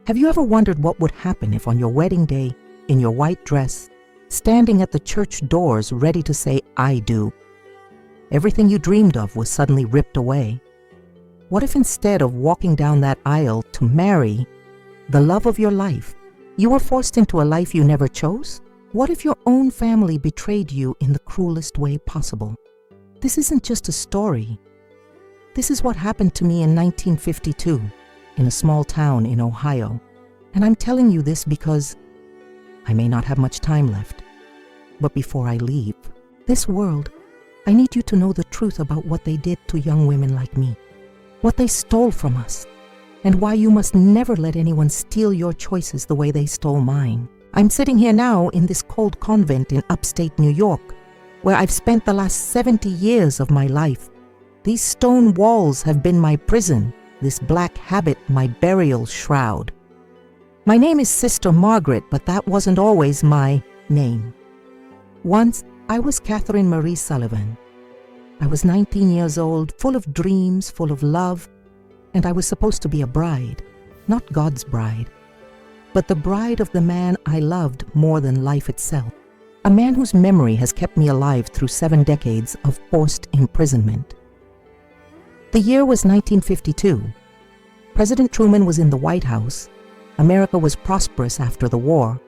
Have you ever wondered what would happen if on your wedding day, in your white dress, standing at the church doors ready to say, "I do," everything you dreamed of was suddenly ripped away? What if instead of walking down that aisle to marry the love of your life, you were forced into a life you never chose? What if your own family betrayed you in the cruelest way possible? This isn't just a story. This is what happened to me in 1952 in a small town in Ohio. And I'm telling you this because I may not have much time left. But before I leave this world, I need you to know the truth about what they did to young women like me, what they stole from us, and why you must never let anyone steal your choices the way they stole mine. I'm sitting here now in this cold convent in upstate New York, where I've spent the last 70 years of my life. These stone walls have been my prison, this black habit my burial shroud. My name is Sister Margaret, but that wasn't always my name. Once, I was Catherine Marie Sullivan. I was 19 years old, full of dreams, full of love, and I was supposed to be a bride, not God's bride, but the bride of the man I loved more than life itself, a man whose memory has kept me alive through 7 decades of forced imprisonment. The year was 1952. President Truman was in the White House, America was prosperous after the war,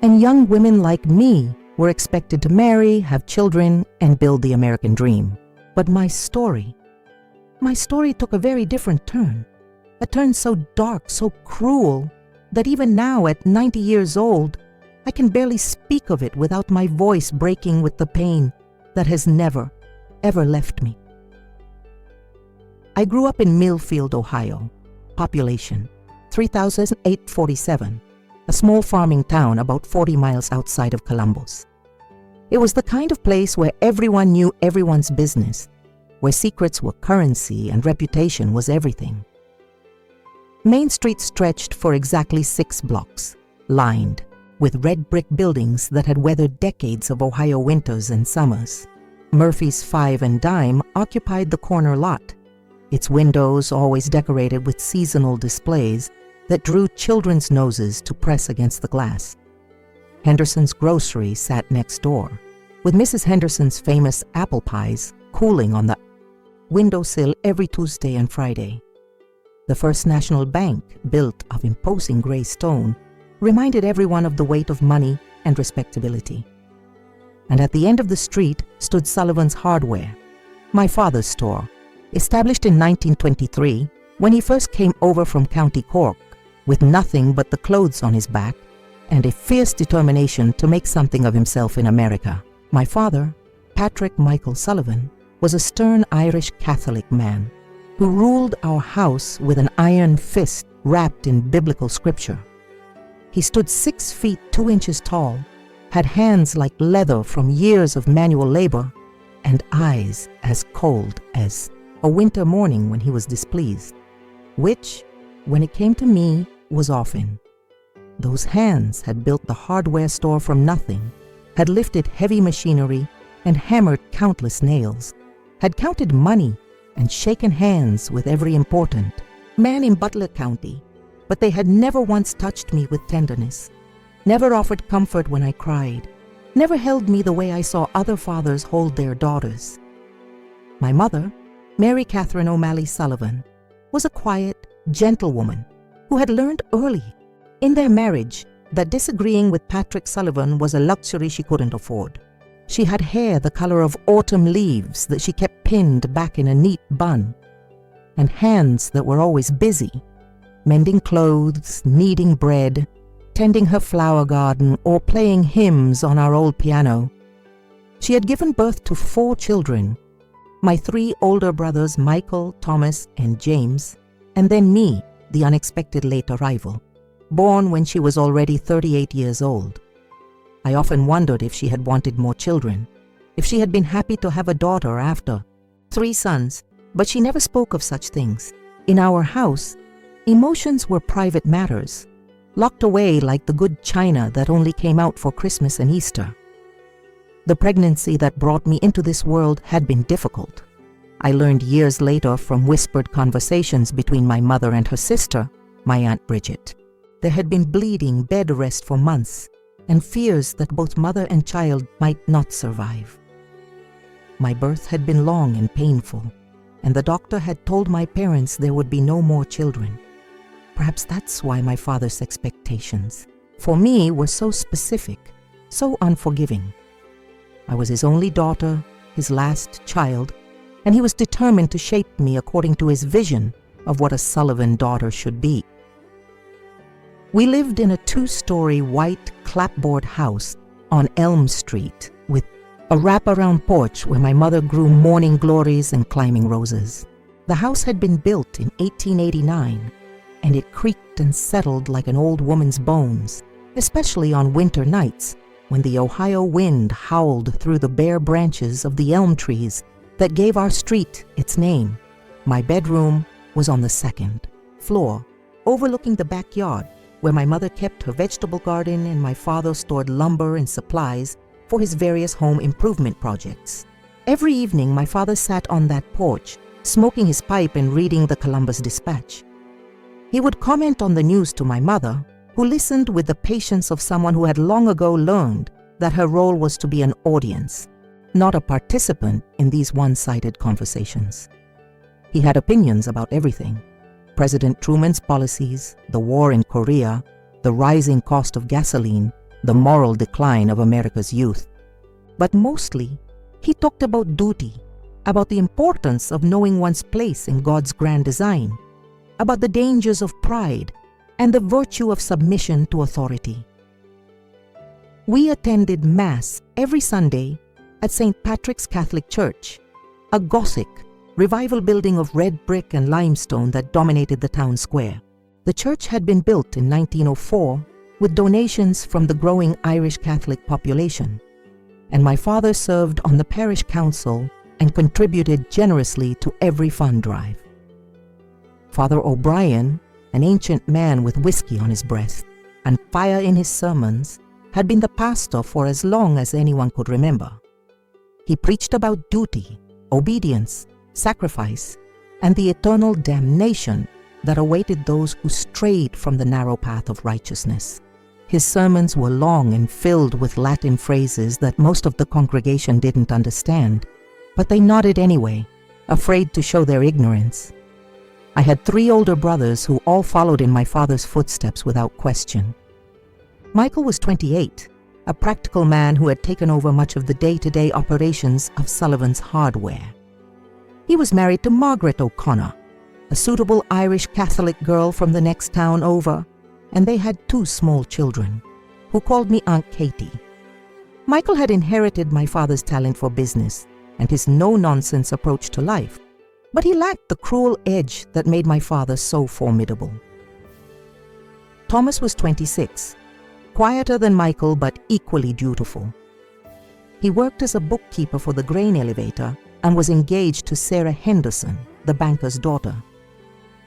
and young women like me were expected to marry, have children, and build the American dream. But my story took a very different turn, a turn so dark, so cruel, that even now at 90 years old, I can barely speak of it without my voice breaking with the pain that has never, ever left me. I grew up in Millfield, Ohio. Population 3,847, a small farming town about 40 miles outside of Columbus. It was the kind of place where everyone knew everyone's business, where secrets were currency and reputation was everything. Main Street stretched for exactly 6 blocks, lined with red brick buildings that had weathered decades of Ohio winters and summers. Murphy's Five and Dime occupied the corner lot, its windows always decorated with seasonal displays that drew children's noses to press against the glass. Henderson's Grocery sat next door, with Mrs. Henderson's famous apple pies cooling on the windowsill every Tuesday and Friday. The First National Bank, built of imposing gray stone, reminded everyone of the weight of money and respectability. And at the end of the street stood Sullivan's Hardware, my father's store, established in 1923 when he first came over from County Cork with nothing but the clothes on his back and a fierce determination to make something of himself in America. My father, Patrick Michael Sullivan, was a stern Irish Catholic man who ruled our house with an iron fist wrapped in biblical scripture. He stood 6 feet 2 inches tall, had hands like leather from years of manual labor, and eyes as cold as a winter morning when he was displeased, which, when it came to me, was often. Those hands had built the hardware store from nothing, had lifted heavy machinery and hammered countless nails, had counted money and shaken hands with every important man in Butler County, but they had never once touched me with tenderness, never offered comfort when I cried, never held me the way I saw other fathers hold their daughters. My mother, Mary Catherine O'Malley Sullivan, was a quiet, gentle woman who had learned early in their marriage that disagreeing with Patrick Sullivan was a luxury she couldn't afford. She had hair the color of autumn leaves that she kept pinned back in a neat bun, and hands that were always busy, mending clothes, kneading bread, tending her flower garden, or playing hymns on our old piano. She had given birth to 4 children, my 3 older brothers Michael, Thomas, and James, and then me, the unexpected late arrival, born when she was already 38 years old. I often wondered if she had wanted more children, if she had been happy to have a daughter after 3 sons, but she never spoke of such things. In our house, emotions were private matters, locked away like the good china that only came out for Christmas and Easter. The pregnancy that brought me into this world had been difficult. I learned years later from whispered conversations between my mother and her sister, my Aunt Bridget. There had been bleeding, bed rest for months, and fears that both mother and child might not survive. My birth had been long and painful, and the doctor had told my parents there would be no more children. Perhaps that's why my father's expectations, for me, were so specific, so unforgiving. I was his only daughter, his last child, and he was determined to shape me according to his vision of what a Sullivan daughter should be. We lived in a 2-story white clapboard house on Elm Street with a wraparound porch where my mother grew morning glories and climbing roses. The house had been built in 1889, and it creaked and settled like an old woman's bones, especially on winter nights when the Ohio wind howled through the bare branches of the elm trees that gave our street its name. My bedroom was on the 2nd floor, overlooking the backyard where my mother kept her vegetable garden and my father stored lumber and supplies for his various home improvement projects. Every evening, my father sat on that porch, smoking his pipe and reading the Columbus Dispatch. He would comment on the news to my mother, who listened with the patience of someone who had long ago learned that her role was to be an audience, not a participant in these one-sided conversations. He had opinions about everything: President Truman's policies, the war in Korea, the rising cost of gasoline, the moral decline of America's youth. But mostly, he talked about duty, about the importance of knowing one's place in God's grand design, about the dangers of pride, and the virtue of submission to authority. We attended Mass every Sunday at St. Patrick's Catholic Church, a Gothic, revival building of red brick and limestone that dominated the town square. The church had been built in 1904 with donations from the growing Irish Catholic population, and my father served on the parish council and contributed generously to every fund drive. Father O'Brien, an ancient man with whiskey on his breath and fire in his sermons, had been the pastor for as long as anyone could remember. He preached about duty, obedience, sacrifice, and the eternal damnation that awaited those who strayed from the narrow path of righteousness. His sermons were long and filled with Latin phrases that most of the congregation didn't understand, but they nodded anyway, afraid to show their ignorance. I had 3 older brothers who all followed in my father's footsteps without question. Michael was 28, a practical man who had taken over much of the day-to-day operations of Sullivan's hardware. He was married to Margaret O'Connor, a suitable Irish Catholic girl from the next town over, and they had 2 small children, who called me Aunt Katie. Michael had inherited my father's talent for business and his no-nonsense approach to life, but he lacked the cruel edge that made my father so formidable. Thomas was 26, quieter than Michael but equally dutiful. He worked as a bookkeeper for the grain elevator and was engaged to Sarah Henderson, the banker's daughter.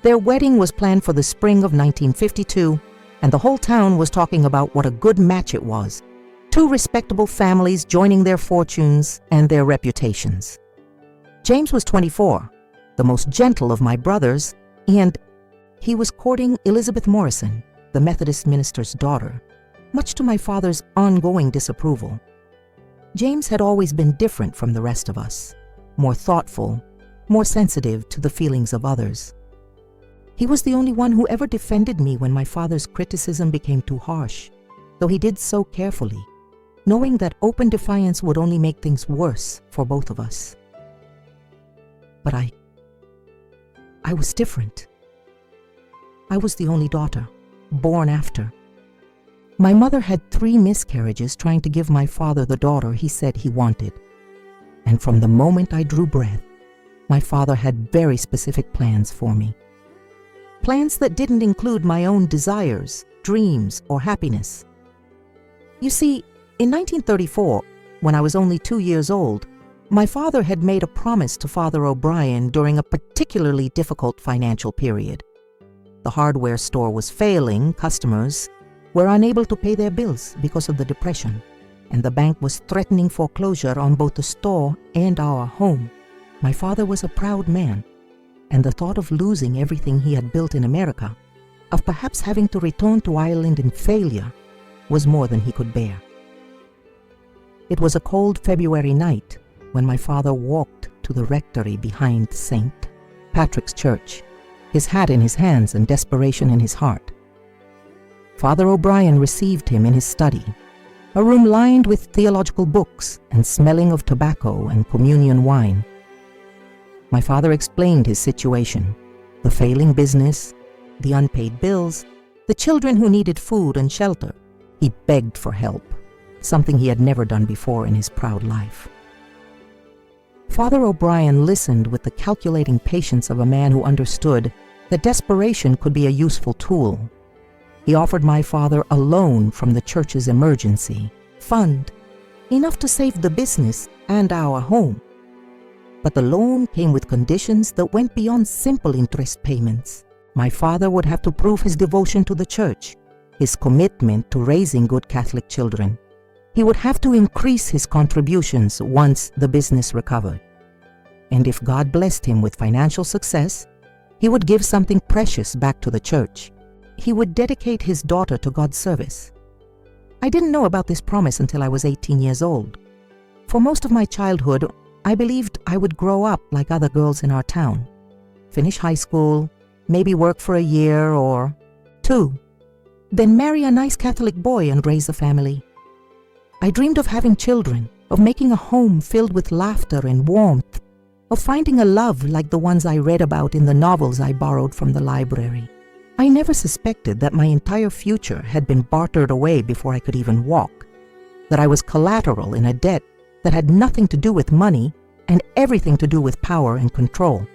Their wedding was planned for the spring of 1952, and the whole town was talking about what a good match it was. 2 respectable families joining their fortunes and their reputations. James was 24, the most gentle of my brothers, and he was courting Elizabeth Morrison, the Methodist minister's daughter, much to my father's ongoing disapproval. James had always been different from the rest of us, more thoughtful, more sensitive to the feelings of others. He was the only one who ever defended me when my father's criticism became too harsh, though he did so carefully, knowing that open defiance would only make things worse for both of us. But I was different. I was the only daughter, born after. My mother had 3 miscarriages trying to give my father the daughter he said he wanted. And from the moment I drew breath, my father had very specific plans for me. Plans that didn't include my own desires, dreams, or happiness. You see, in 1934, when I was only 2 years old, my father had made a promise to Father O'Brien during a particularly difficult financial period. The hardware store was failing, customers were unable to pay their bills because of the depression, and the bank was threatening foreclosure on both the store and our home. My father was a proud man, and the thought of losing everything he had built in America, of perhaps having to return to Ireland in failure was more than he could bear. It was a cold February night when my father walked to the rectory behind St. Patrick's Church, his hat in his hands and desperation in his heart. Father O'Brien received him in his study, a room lined with theological books and smelling of tobacco and communion wine. My father explained his situation, the failing business, the unpaid bills, the children who needed food and shelter. He begged for help, something he had never done before in his proud life. Father O'Brien listened with the calculating patience of a man who understood that desperation could be a useful tool. He offered my father a loan from the church's emergency fund, enough to save the business and our home. But the loan came with conditions that went beyond simple interest payments. My father would have to prove his devotion to the church, his commitment to raising good Catholic children. He would have to increase his contributions once the business recovered. And if God blessed him with financial success, he would give something precious back to the church. He would dedicate his daughter to God's service. I didn't know about this promise until I was 18 years old. For most of my childhood, I believed I would grow up like other girls in our town, finish high school, maybe work for a year or two, then marry a nice Catholic boy and raise a family. I dreamed of having children, of making a home filled with laughter and warmth, of finding a love like the ones I read about in the novels I borrowed from the library. I never suspected that my entire future had been bartered away before I could even walk, that I was collateral in a debt that had nothing to do with money and everything to do with power and control.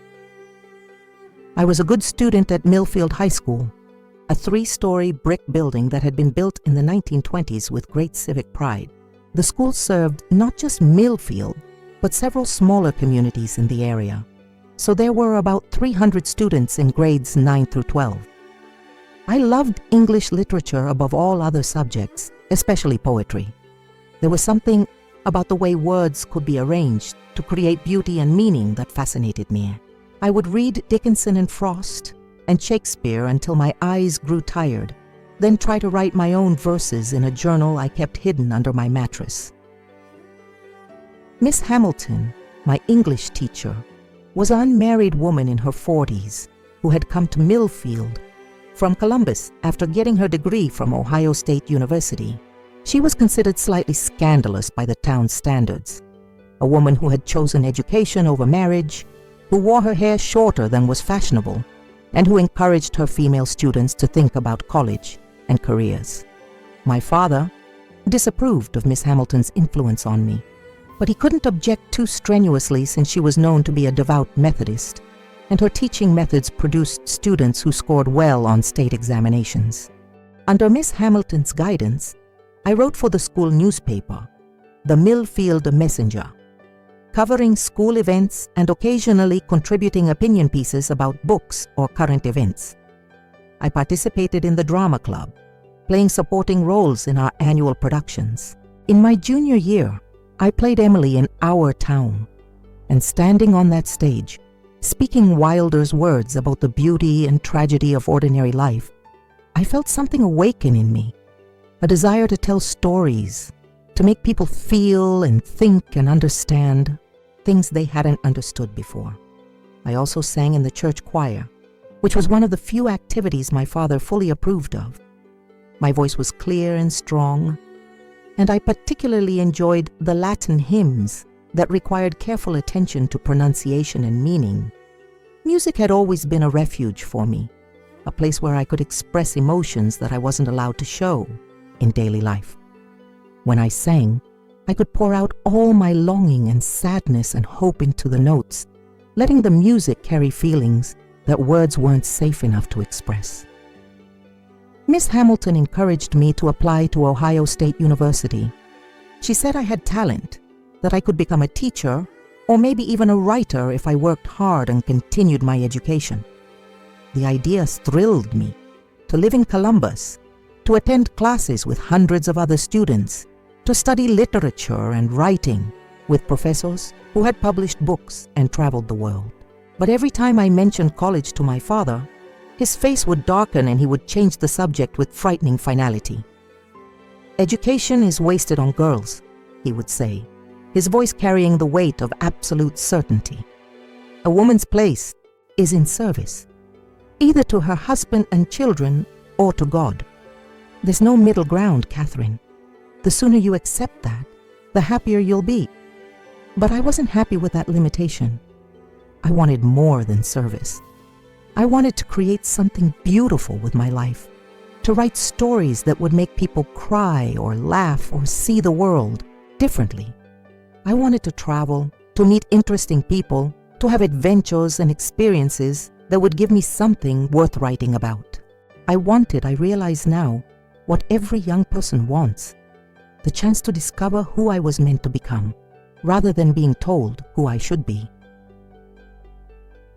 I was a good student at Millfield High School, a 3-story brick building that had been built in the 1920s with great civic pride. The school served not just Millfield, but several smaller communities in the area, so there were about 300 students in grades 9 through 12. I loved English literature above all other subjects, especially poetry. There was something about the way words could be arranged to create beauty and meaning that fascinated me. I would read Dickinson and Frost and Shakespeare until my eyes grew tired, then try to write my own verses in a journal I kept hidden under my mattress. Miss Hamilton, my English teacher, was an unmarried woman in her 40s who had come to Millfield from Columbus after getting her degree from Ohio State University. She was considered slightly scandalous by the town's standards, a woman who had chosen education over marriage, who wore her hair shorter than was fashionable, and who encouraged her female students to think about college and careers. My father disapproved of Miss Hamilton's influence on me, but he couldn't object too strenuously since she was known to be a devout Methodist, and her teaching methods produced students who scored well on state examinations. Under Miss Hamilton's guidance, I wrote for the school newspaper, the Millfield Messenger, covering school events and occasionally contributing opinion pieces about books or current events. I participated in the drama club, playing supporting roles in our annual productions. In my junior year, I played Emily in Our Town, and standing on that stage, speaking Wilder's words about the beauty and tragedy of ordinary life, I felt something awaken in me, a desire to tell stories, to make people feel and think and understand things they hadn't understood before. I also sang in the church choir, which was one of the few activities my father fully approved of. My voice was clear and strong, and I particularly enjoyed the Latin hymns that required careful attention to pronunciation and meaning. Music had always been a refuge for me, a place where I could express emotions that I wasn't allowed to show in daily life. When I sang, I could pour out all my longing and sadness and hope into the notes, letting the music carry feelings that words weren't safe enough to express. Miss Hamilton encouraged me to apply to Ohio State University. She said I had talent, that I could become a teacher or maybe even a writer if I worked hard and continued my education. The idea thrilled me, to live in Columbus, to attend classes with hundreds of other students, to study literature and writing with professors who had published books and traveled the world. But every time I mentioned college to my father, His face would darken and he would change the subject with frightening finality. "Education is wasted on girls," he would say, his voice carrying the weight of absolute certainty. "A woman's place is in service, either to her husband and children or to God. There's no middle ground, Catherine. The sooner you accept that, the happier you'll be." But I wasn't happy with that limitation. I wanted more than service. I wanted to create something beautiful with my life, to write stories that would make people cry or laugh or see the world differently. I wanted to travel, to meet interesting people, to have adventures and experiences that would give me something worth writing about. I realize now, what every young person wants: the chance to discover who I was meant to become, rather than being told who I should be.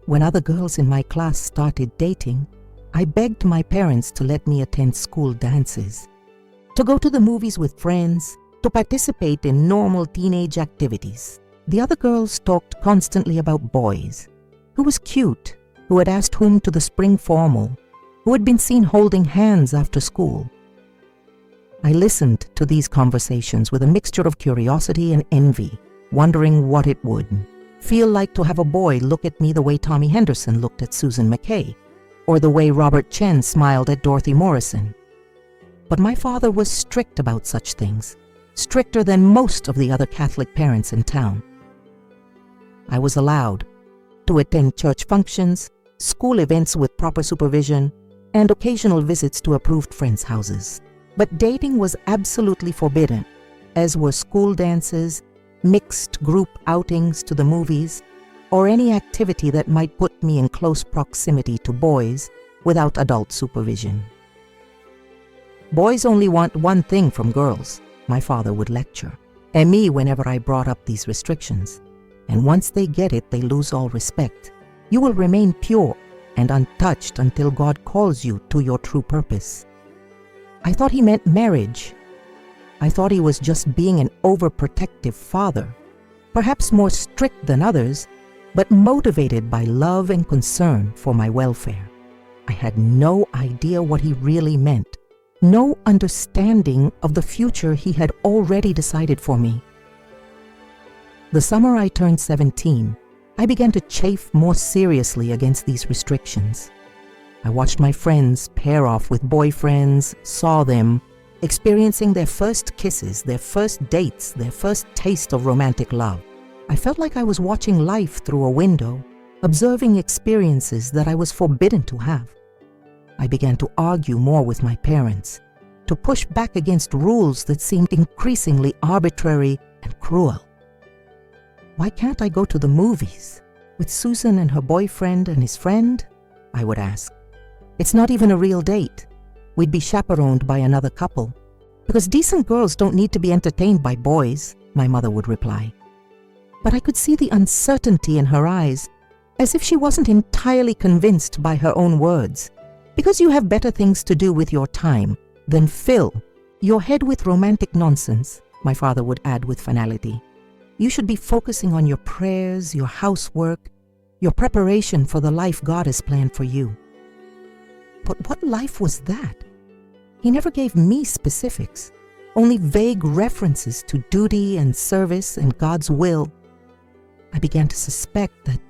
When other girls in my class started dating, I begged my parents to let me attend school dances, to go to the movies with friends, to participate in normal teenage activities. The other girls talked constantly about boys, who was cute, who had asked whom to the spring formal, who had been seen holding hands after school. I listened to these conversations with a mixture of curiosity and envy, wondering what it would feel like to have a boy look at me the way Tommy Henderson looked at Susan McKay, or the way Robert Chen smiled at Dorothy Morrison. But my father was strict about such things, stricter than most of the other Catholic parents in town. I was allowed to attend church functions, school events with proper supervision, and occasional visits to approved friends' houses. But dating was absolutely forbidden, as were school dances, mixed group outings to the movies, or any activity that might put me in close proximity to boys without adult supervision. "Boys only want one thing from girls," my father would lecture, and me whenever I brought up these restrictions. "And once they get it, they lose all respect. You will remain pure and untouched until God calls you to your true purpose." I thought he meant marriage. I thought he was just being an overprotective father, perhaps more strict than others, but motivated by love and concern for my welfare. I had no idea what he really meant, no understanding of the future he had already decided for me. The summer I turned 17, I began to chafe more seriously against these restrictions. I watched my friends pair off with boyfriends, saw them experiencing their first kisses, their first dates, their first taste of romantic love. I felt like I was watching life through a window, observing experiences that I was forbidden to have. I began to argue more with my parents, to push back against rules that seemed increasingly arbitrary and cruel. "Why can't I go to the movies with Susan and her boyfriend and his friend?" I would ask. "It's not even a real date. We'd be chaperoned by another couple." "Because decent girls don't need to be entertained by boys," my mother would reply. But I could see the uncertainty in her eyes, as if she wasn't entirely convinced by her own words. "Because you have better things to do with your time than fill your head with romantic nonsense," my father would add with finality. "You should be focusing on your prayers, your housework, your preparation for the life God has planned for you." But what life was that? He never gave me specifics, only vague references to duty and service and God's will. I began to suspect that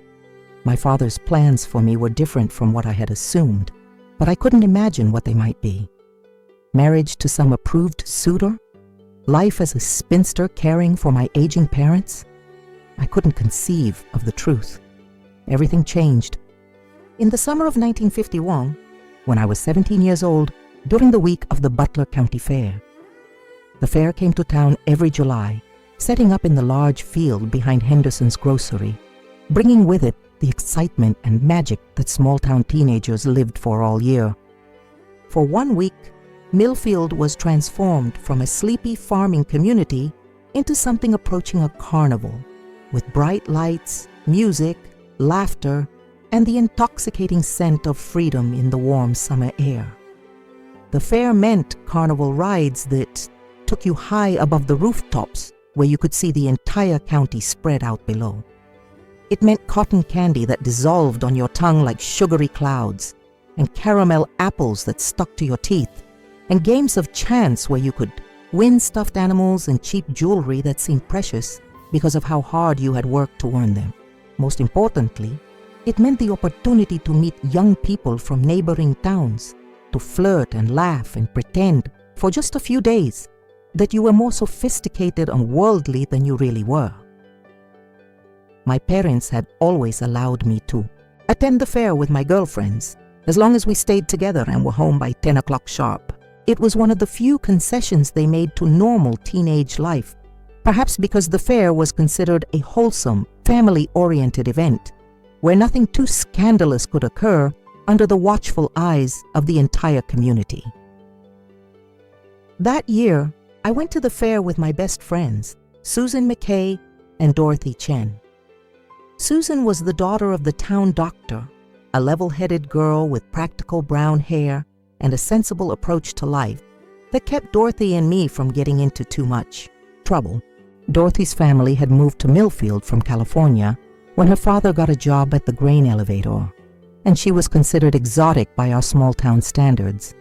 my father's plans for me were different from what I had assumed, but I couldn't imagine what they might be. Marriage to some approved suitor? Life as a spinster caring for my aging parents? I couldn't conceive of the truth. Everything changed. In the summer of 1951, when I was 17 years old, during the week of the Butler County Fair. The fair came to town every July, setting up in the large field behind Henderson's grocery, bringing with it the excitement and magic that small-town teenagers lived for all year. For 1 week, Millfield was transformed from a sleepy farming community into something approaching a carnival, with bright lights, music, laughter, and the intoxicating scent of freedom in the warm summer air. The fair meant carnival rides that took you high above the rooftops where you could see the entire county spread out below. It meant cotton candy that dissolved on your tongue like sugary clouds, and caramel apples that stuck to your teeth, and games of chance where you could win stuffed animals and cheap jewelry that seemed precious because of how hard you had worked to earn them. Most importantly, it meant the opportunity to meet young people from neighboring towns, to flirt and laugh and pretend for just a few days that you were more sophisticated and worldly than you really were. My parents had always allowed me to attend the fair with my girlfriends, as long as we stayed together and were home by 10 o'clock sharp. It was one of the few concessions they made to normal teenage life, perhaps because the fair was considered a wholesome, family-oriented event, where nothing too scandalous could occur under the watchful eyes of the entire community. That year, I went to the fair with my best friends, Susan McKay and Dorothy Chen. Susan was the daughter of the town doctor, a level-headed girl with practical brown hair and a sensible approach to life that kept Dorothy and me from getting into too much trouble. Dorothy's family had moved to Millfield from California when her father got a job at the grain elevator, and she was considered exotic by our small-town standards.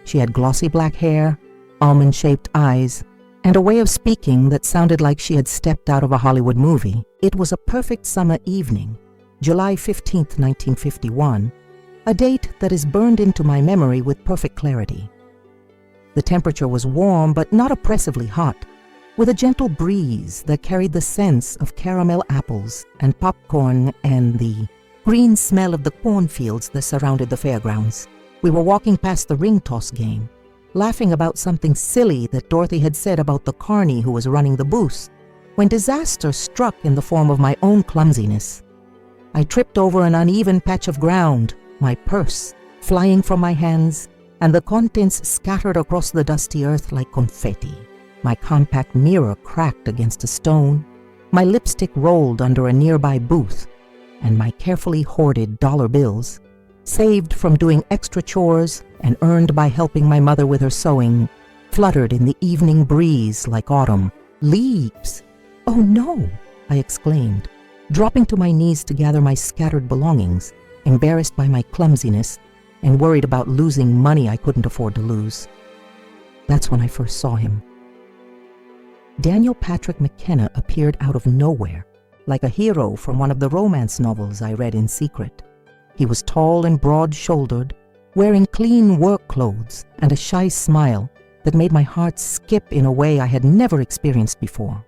She had glossy black hair, almond-shaped eyes, and a way of speaking that sounded like she had stepped out of a Hollywood movie. It was a perfect summer evening, July 15th, 1951, a date that is burned into my memory with perfect clarity. The temperature was warm but not oppressively hot, with a gentle breeze that carried the sense of caramel apples and popcorn and the green smell of the cornfields that surrounded the fairgrounds. We were walking past the ring toss game, laughing about something silly that Dorothy had said about the carny who was running the booth, when disaster struck in the form of my own clumsiness. I tripped over an uneven patch of ground, my purse flying from my hands, and the contents scattered across the dusty earth like confetti. My compact mirror cracked against a stone, my lipstick rolled under a nearby booth, and my carefully hoarded dollar bills, saved from doing extra chores and earned by helping my mother with her sewing, fluttered in the evening breeze like autumn leaves. "Oh no!" I exclaimed, dropping to my knees to gather my scattered belongings, embarrassed by my clumsiness and worried about losing money I couldn't afford to lose. That's when I first saw him. Daniel Patrick McKenna appeared out of nowhere, like a hero from one of the romance novels I read in secret. He was tall and broad-shouldered, wearing clean work clothes and a shy smile that made my heart skip in a way I had never experienced before.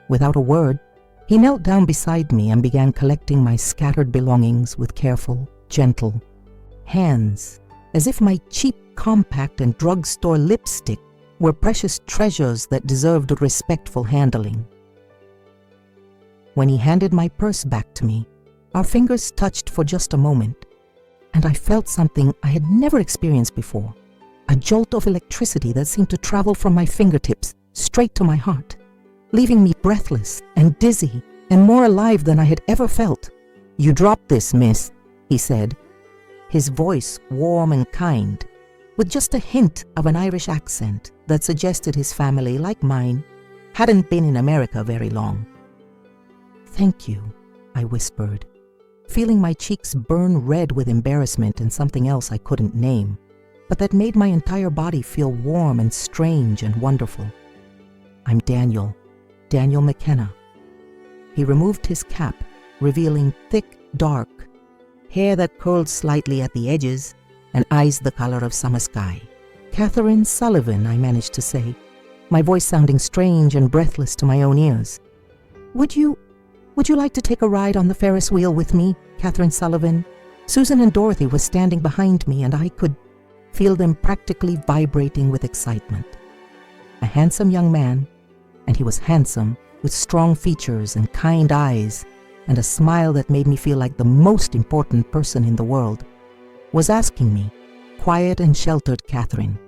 Without a word, he knelt down beside me and began collecting my scattered belongings with careful, gentle hands, as if my cheap compact and drugstore lipstick were precious treasures that deserved respectful handling. When he handed my purse back to me, our fingers touched for just a moment, and I felt something I had never experienced before, a jolt of electricity that seemed to travel from my fingertips straight to my heart, leaving me breathless and dizzy and more alive than I had ever felt. "You dropped this, miss," he said, his voice warm and kind, with just a hint of an Irish accent that suggested his family, like mine, hadn't been in America very long. "Thank you," I whispered, feeling my cheeks burn red with embarrassment and something else I couldn't name, but that made my entire body feel warm and strange and wonderful. "I'm Daniel McKenna." He removed his cap, revealing thick, dark hair that curled slightly at the edges and eyes the color of summer sky. "Catherine Sullivan," I managed to say, my voice sounding strange and breathless to my own ears. Would you like to take a ride on the Ferris wheel with me, Catherine Sullivan?" Susan and Dorothy were standing behind me, and I could feel them practically vibrating with excitement. A handsome young man, and he was handsome, with strong features and kind eyes, and a smile that made me feel like the most important person in the world, was asking me, quiet and sheltered Catherine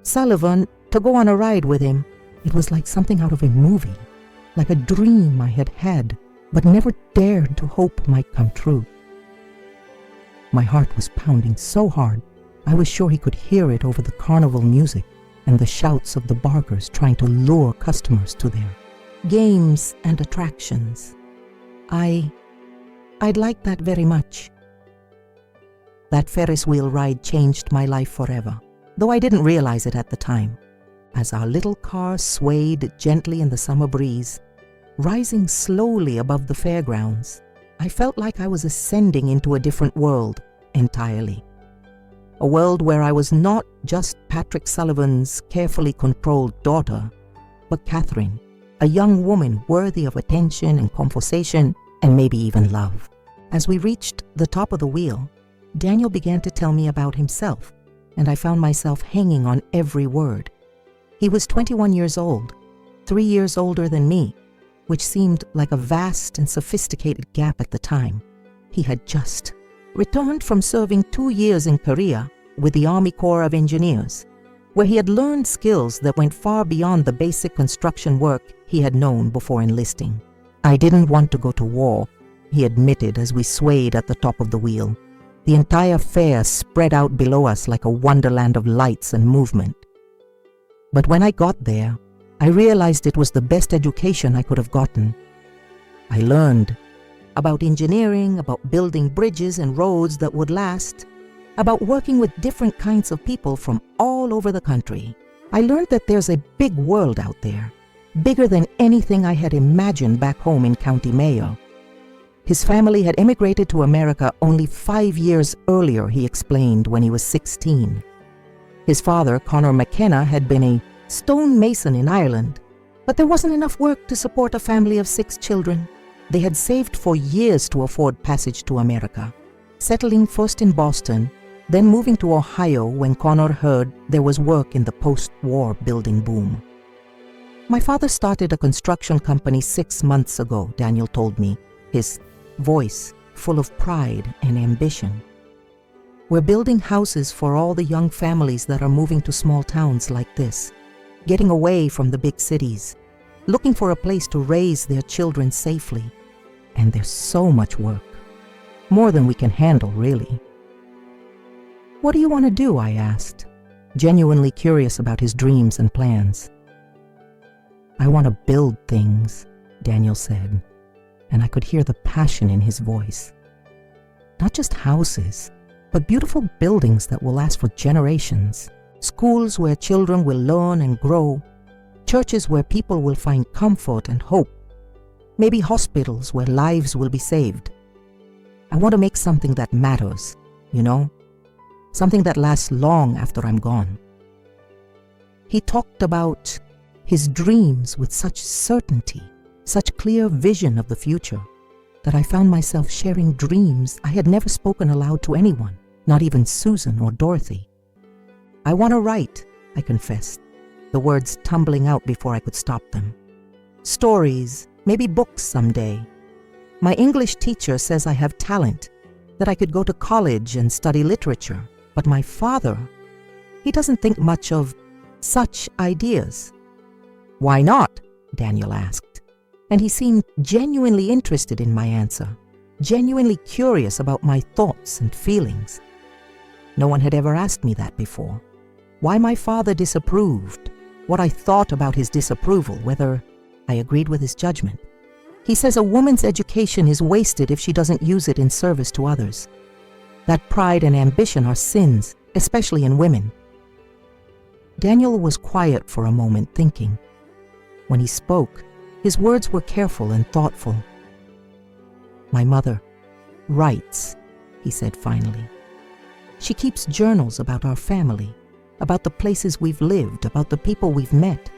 Sullivan, to go on a ride with him. It was like something out of a movie, like a dream I had had but never dared to hope might come true. My heart was pounding so hard, I was sure he could hear it over the carnival music and the shouts of the barkers trying to lure customers to their games and attractions. I'd like that very much. That Ferris wheel ride changed my life forever, though I didn't realize it at the time. As our little car swayed gently in the summer breeze, rising slowly above the fairgrounds, I felt like I was ascending into a different world entirely. A world where I was not just Patrick Sullivan's carefully controlled daughter, but Catherine, a young woman worthy of attention and conversation and maybe even love. As we reached the top of the wheel, Daniel began to tell me about himself, and I found myself hanging on every word. He was 21 years old, 3 years older than me, which seemed like a vast and sophisticated gap at the time. He had just returned from serving 2 years in Korea with the Army Corps of Engineers, where he had learned skills that went far beyond the basic construction work he had known before enlisting. "I didn't want to go to war," he admitted as we swayed at the top of the wheel. The entire fair spread out below us like a wonderland of lights and movement. But when I got there, I realized it was the best education I could have gotten. I learned about engineering, about building bridges and roads that would last, about working with different kinds of people from all over the country. I learned that there's a big world out there, bigger than anything I had imagined back home in County Mayo. His family had emigrated to America only 5 years earlier, he explained, when he was 16. His father, Connor McKenna, had been a stonemason in Ireland, but there wasn't enough work to support a family of 6 children. They had saved for years to afford passage to America, settling first in Boston, then moving to Ohio when Connor heard there was work in the post-war building boom. "My father started a construction company 6 months ago," Daniel told me, his voice full of pride and ambition. "We're building houses for all the young families that are moving to small towns like this, getting away from the big cities, looking for a place to raise their children safely. And there's so much work, more than we can handle, really." "What do you want to do?" I asked, genuinely curious about his dreams and plans. "I want to build things," Daniel said, and I could hear the passion in his voice. "Not just houses, but beautiful buildings that will last for generations. Schools where children will learn and grow. Churches where people will find comfort and hope. Maybe hospitals where lives will be saved. I want to make something that matters, you know? Something that lasts long after I'm gone." He talked about his dreams with such certainty, such clear vision of the future, that I found myself sharing dreams I had never spoken aloud to anyone, not even Susan or Dorothy. "I want to write," I confessed, the words tumbling out before I could stop them. "Stories, maybe books someday. My English teacher says I have talent, that I could go to college and study literature. But my father, he doesn't think much of such ideas." "Why not?" Daniel asked, and he seemed genuinely interested in my answer, genuinely curious about my thoughts and feelings. No one had ever asked me that before. Why my father disapproved, what I thought about his disapproval, whether I agreed with his judgment. He says a woman's education is wasted if she doesn't use it in service to others. That pride and ambition are sins, especially in women. Daniel was quiet for a moment, thinking. When he spoke, his words were careful and thoughtful. "My mother writes," he said finally. "She keeps journals about our family, about the places we've lived, about the people we've met.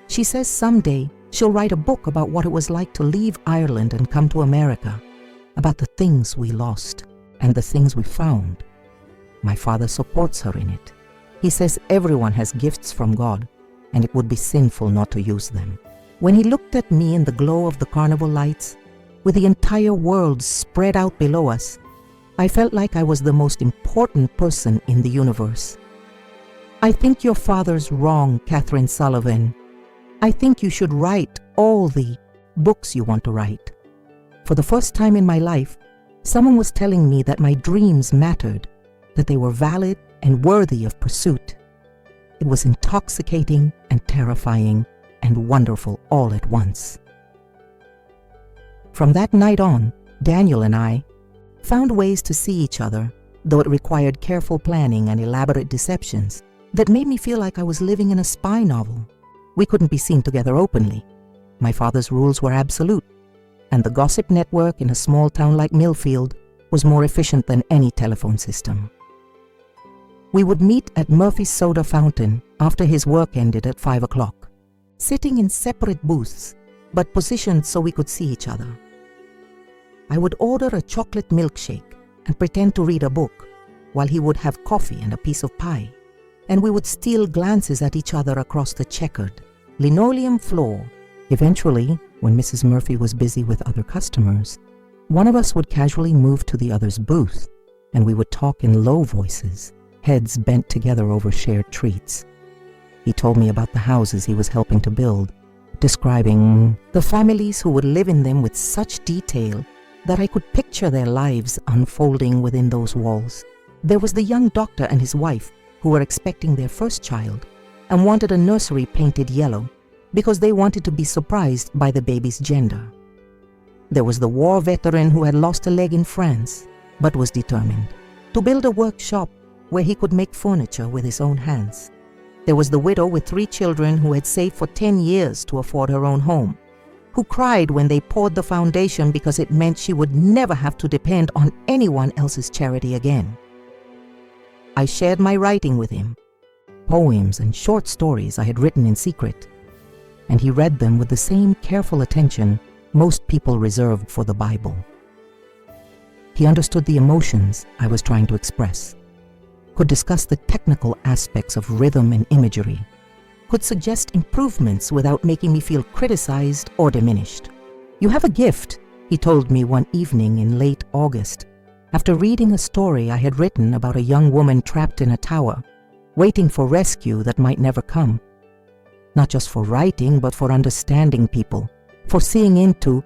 She says someday she'll write a book about what it was like to leave Ireland and come to America, about the things we lost and the things we found. My father supports her in it. He says everyone has gifts from God, and it would be sinful not to use them." When he looked at me in the glow of the carnival lights, with the entire world spread out below us, I felt like I was the most important person in the universe. "I think your father's wrong, Catherine Sullivan. I think you should write all the books you want to write." For the first time in my life, someone was telling me that my dreams mattered, that they were valid and worthy of pursuit. It was intoxicating and terrifying and wonderful all at once. From that night on, Daniel and I found ways to see each other though it required careful planning and elaborate deceptions that made me feel like I was living in a spy novel. We couldn't be seen together openly. My father's rules were absolute, and the gossip network in a small town like Millfield was more efficient than any telephone system. We would meet at Murphy's soda fountain after his work ended at 5 o'clock, sitting in separate booths, but positioned so we could see each other. I would order a chocolate milkshake and pretend to read a book, while he would have coffee and a piece of pie, and we would steal glances at each other across the checkered linoleum floor. Eventually, when Mrs. Murphy was busy with other customers, one of us would casually move to the other's booth, and we would talk in low voices, heads bent together over shared treats. He told me about the houses he was helping to build, describing the families who would live in them with such detail that I could picture their lives unfolding within those walls. There was the young doctor and his wife who were expecting their first child and wanted a nursery painted yellow because they wanted to be surprised by the baby's gender. There was the war veteran who had lost a leg in France but was determined to build a workshop where he could make furniture with his own hands. There was the widow with 3 children who had saved for 10 years to afford her own home, who cried when they poured the foundation because it meant she would never have to depend on anyone else's charity again. I shared my writing with him, poems and short stories I had written in secret, and he read them with the same careful attention most people reserved for the Bible. He understood the emotions I was trying to express, could discuss the technical aspects of rhythm and imagery, could suggest improvements without making me feel criticized or diminished. "You have a gift," he told me one evening in late August, after reading a story I had written about a young woman trapped in a tower, waiting for rescue that might never come. Not just for writing, but for understanding people, for seeing into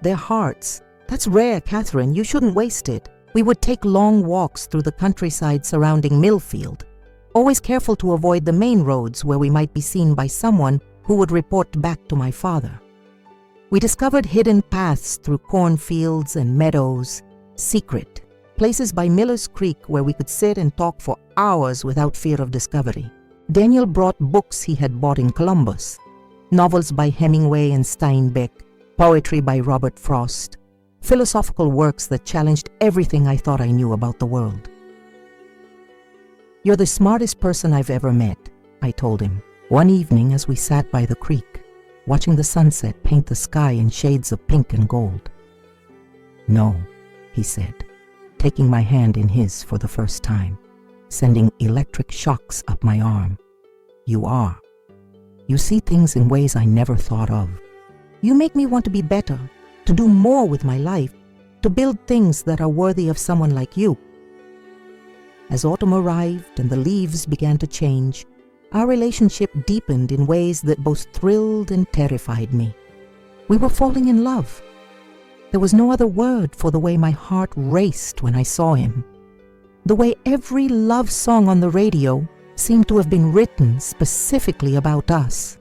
their hearts. "That's rare, Catherine. You shouldn't waste it." We would take long walks through the countryside surrounding Millfield, always careful to avoid the main roads where we might be seen by someone who would report back to my father. We discovered hidden paths through cornfields and meadows, secret places by Miller's Creek where we could sit and talk for hours without fear of discovery. Daniel brought books he had bought in Columbus, novels by Hemingway and Steinbeck, poetry by Robert Frost, philosophical works that challenged everything I thought I knew about the world. "You're the smartest person I've ever met," I told him, one evening as we sat by the creek, watching the sunset paint the sky in shades of pink and gold. "No," he said, taking my hand in his for the first time, sending electric shocks up my arm. "You are. You see things in ways I never thought of. You make me want to be better, to do more with my life, to build things that are worthy of someone like you." As autumn arrived and the leaves began to change, our relationship deepened in ways that both thrilled and terrified me. We were falling in love. There was no other word for the way my heart raced when I saw him. The way every love song on the radio seemed to have been written specifically about us.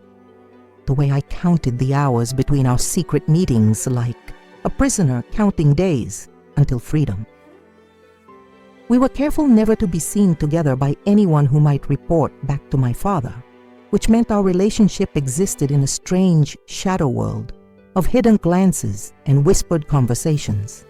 The way I counted the hours between our secret meetings like a prisoner counting days until freedom. We were careful never to be seen together by anyone who might report back to my father, which meant our relationship existed in a strange shadow world of hidden glances and whispered conversations.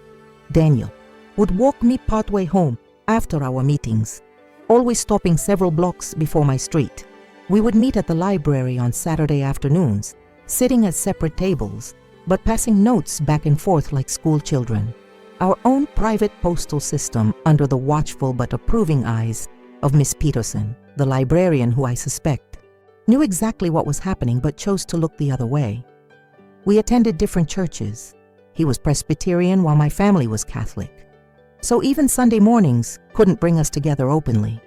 Daniel would walk me partway home after our meetings, always stopping several blocks before my street. We would meet at the library on Saturday afternoons, sitting at separate tables, but passing notes back and forth like school children. Our own private postal system under the watchful but approving eyes of Miss Peterson, the librarian who I suspect, knew exactly what was happening but chose to look the other way. We attended different churches. He was Presbyterian while my family was Catholic. So even Sunday mornings couldn't bring us together openly.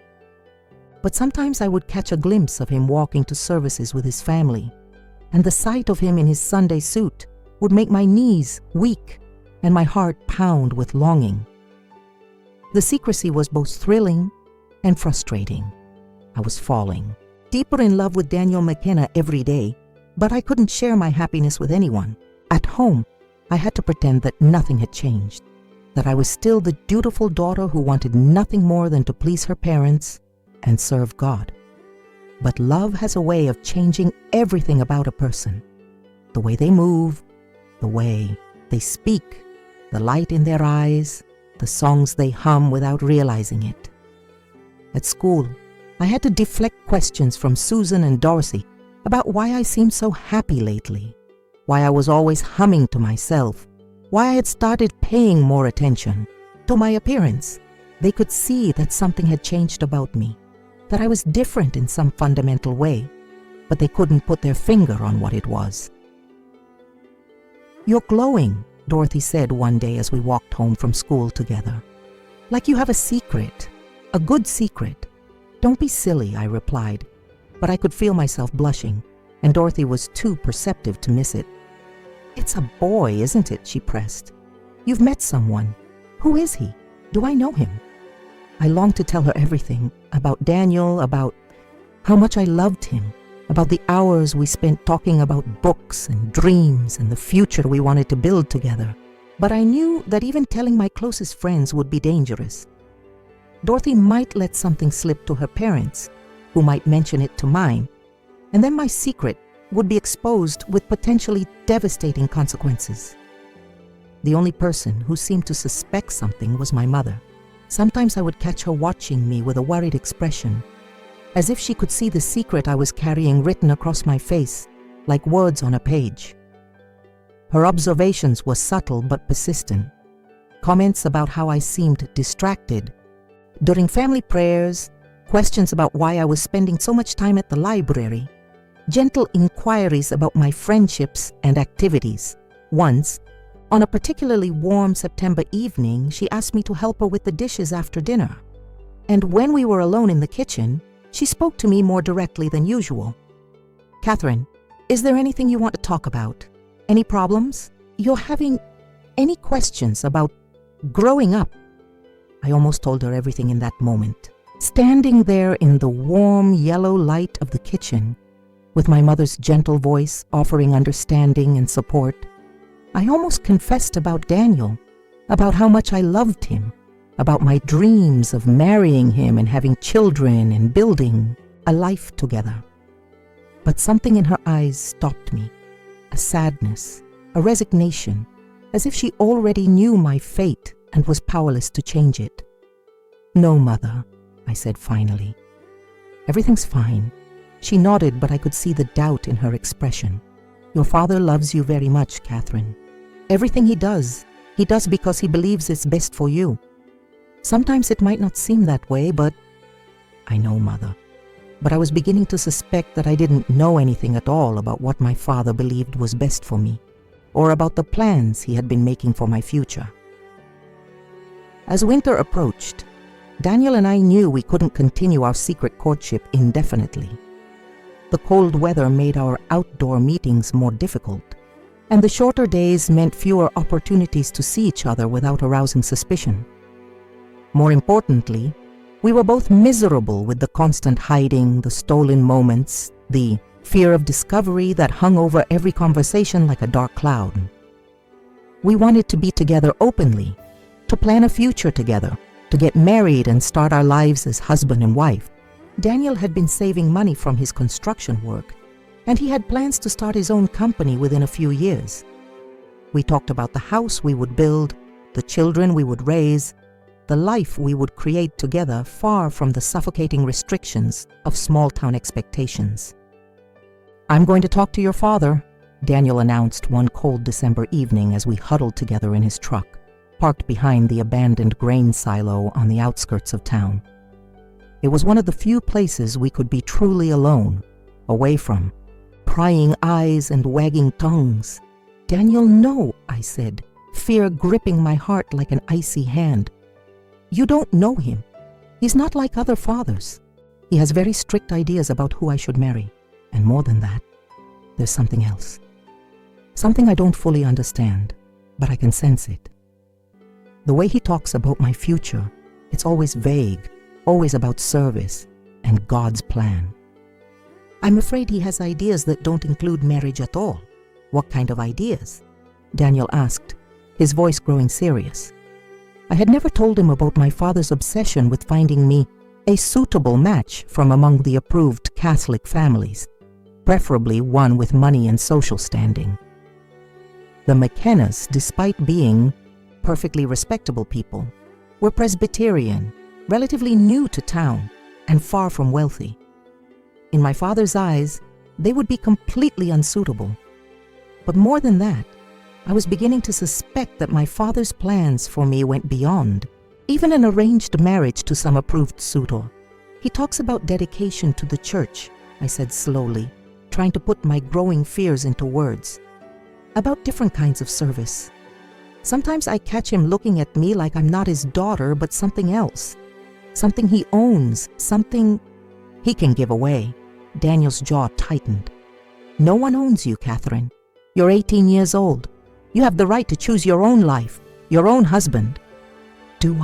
But sometimes I would catch a glimpse of him walking to services with his family, and the sight of him in his Sunday suit would make my knees weak and my heart pound with longing. The secrecy was both thrilling and frustrating. I was falling deeper in love with Daniel McKenna every day, but I couldn't share my happiness with anyone. At home, I had to pretend that nothing had changed, that I was still the dutiful daughter who wanted nothing more than to please her parents and serve God. But love has a way of changing everything about a person. The way they move, the way they speak, the light in their eyes, the songs they hum without realizing it. At school, I had to deflect questions from Susan and Dorothy about why I seemed so happy lately, why I was always humming to myself, why I had started paying more attention to my appearance. They could see that something had changed about me, that I was different in some fundamental way, but they couldn't put their finger on what it was. "You're glowing," Dorothy said one day as we walked home from school together. "Like you have a secret, a good secret." "Don't be silly," I replied, but I could feel myself blushing, and Dorothy was too perceptive to miss it. "It's a boy, isn't it?" she pressed. "You've met someone. Who is he? Do I know him?" I longed to tell her everything, about Daniel, about how much I loved him, about the hours we spent talking about books and dreams and the future we wanted to build together. But I knew that even telling my closest friends would be dangerous. Dorothy might let something slip to her parents, who might mention it to mine, and then my secret would be exposed with potentially devastating consequences. The only person who seemed to suspect something was my mother. Sometimes I would catch her watching me with a worried expression, as if she could see the secret I was carrying written across my face, like words on a page. Her observations were subtle but persistent. Comments about how I seemed distracted. During family prayers, questions about why I was spending so much time at the library. Gentle inquiries about my friendships and activities. Once, on a particularly warm September evening, she asked me to help her with the dishes after dinner. And when we were alone in the kitchen, she spoke to me more directly than usual. "Catherine, is there anything you want to talk about? Any problems? You're having any questions about growing up?" I almost told her everything in that moment. Standing there in the warm yellow light of the kitchen, with my mother's gentle voice offering understanding and support, I almost confessed about Daniel, about how much I loved him, about my dreams of marrying him and having children and building a life together. But something in her eyes stopped me, a sadness, a resignation, as if she already knew my fate and was powerless to change it. "No, Mother," I said finally. "Everything's fine." She nodded, but I could see the doubt in her expression. "Your father loves you very much, Catherine. Everything he does because he believes it's best for you. Sometimes it might not seem that way, but—" "I know, Mother." But I was beginning to suspect that I didn't know anything at all about what my father believed was best for me, or about the plans he had been making for my future. As winter approached, Daniel and I knew we couldn't continue our secret courtship indefinitely. The cold weather made our outdoor meetings more difficult, and the shorter days meant fewer opportunities to see each other without arousing suspicion. More importantly, we were both miserable with the constant hiding, the stolen moments, the fear of discovery that hung over every conversation like a dark cloud. We wanted to be together openly, to plan a future together, to get married and start our lives as husband and wife. Daniel had been saving money from his construction work, and he had plans to start his own company within a few years. We talked about the house we would build, the children we would raise, the life we would create together far from the suffocating restrictions of small-town expectations. "I'm going to talk to your father," Daniel announced one cold December evening as we huddled together in his truck, parked behind the abandoned grain silo on the outskirts of town. It was one of the few places we could be truly alone, away from prying eyes and wagging tongues. "Daniel, no," I said, fear gripping my heart like an icy hand. "You don't know him. He's not like other fathers. He has very strict ideas about who I should marry. And more than that, there's something else. Something I don't fully understand, but I can sense it. The way he talks about my future, it's always vague, always about service and God's plan. I'm afraid he has ideas that don't include marriage at all." "What kind of ideas?" Daniel asked, his voice growing serious. I had never told him about my father's obsession with finding me a suitable match from among the approved Catholic families, preferably one with money and social standing. The McKennas, despite being perfectly respectable people, were Presbyterian, relatively new to town, and far from wealthy. In my father's eyes, they would be completely unsuitable. But more than that, I was beginning to suspect that my father's plans for me went beyond even an arranged marriage to some approved suitor. He talks about dedication to the church, I said slowly, trying to put my growing fears into words. About different kinds of service. Sometimes I catch him looking at me like I'm not his daughter, but something else. Something he owns, something he can give away. Daniel's jaw tightened. No one owns you, Catherine. You're 18 years old. You have the right to choose your own life, your own husband. Do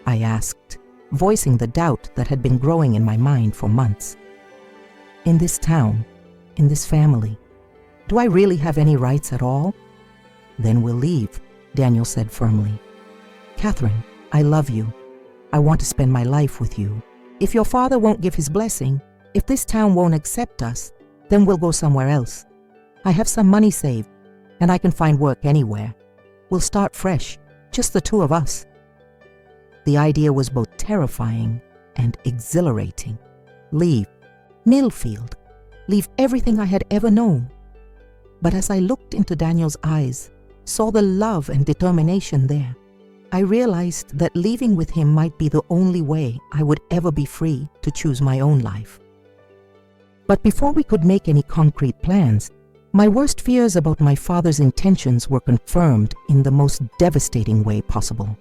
I asked, voicing the doubt that had been growing in my mind for months. In this town, in this family, do I really have any rights at all? Then we'll leave, Daniel said firmly. Catherine, I love you. I want to spend my life with you. If your father won't give his blessing, if this town won't accept us, then we'll go somewhere else. I have some money saved, and I can find work anywhere. We'll start fresh, just the two of us. The idea was both terrifying and exhilarating. Leave Millfield, leave everything I had ever known. But as I looked into Daniel's eyes, saw the love and determination there, I realized that leaving with him might be the only way I would ever be free to choose my own life. But before we could make any concrete plans, my worst fears about my father's intentions were confirmed in the most devastating way possible.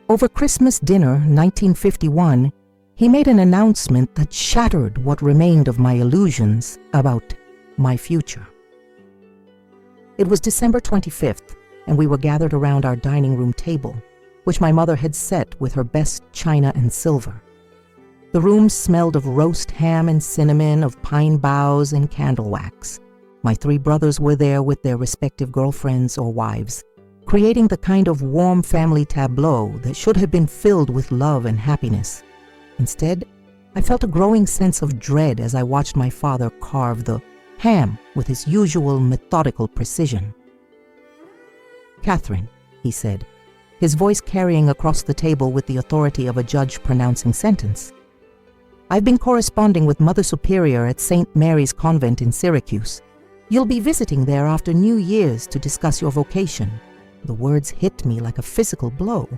Over Christmas dinner 1951, he made an announcement that shattered what remained of my illusions about my future. It was December 25th, and we were gathered around our dining room table, which my mother had set with her best china and silver. The room smelled of roast ham and cinnamon, of pine boughs and candle wax. My three brothers were there with their respective girlfriends or wives, creating the kind of warm family tableau that should have been filled with love and happiness. Instead, I felt a growing sense of dread as I watched my father carve the ham with his usual methodical precision. Catherine, he said, his voice carrying across the table with the authority of a judge pronouncing sentence. I've been corresponding with Mother Superior at St. Mary's Convent in Syracuse. You'll be visiting there after New Year's to discuss your vocation. The words hit me like a physical blow.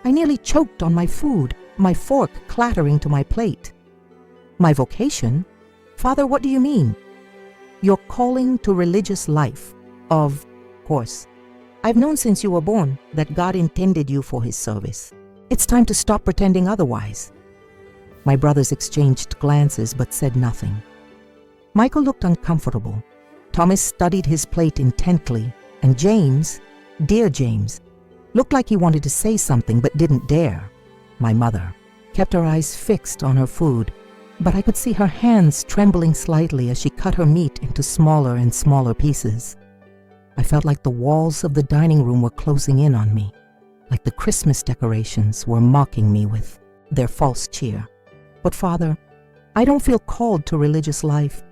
I nearly choked on my food, my fork clattering to my plate. My vocation? Father, what do you mean? Your calling to religious life. Of course. I've known since you were born that God intended you for His service. It's time to stop pretending otherwise. My brothers exchanged glances but said nothing. Michael looked uncomfortable. Thomas studied his plate intently, and James, dear James, looked like he wanted to say something but didn't dare. My mother kept her eyes fixed on her food, but I could see her hands trembling slightly as she cut her meat into smaller and smaller pieces. I felt like the walls of the dining room were closing in on me, like the Christmas decorations were mocking me with their false cheer. But Father, I don't feel called to religious life.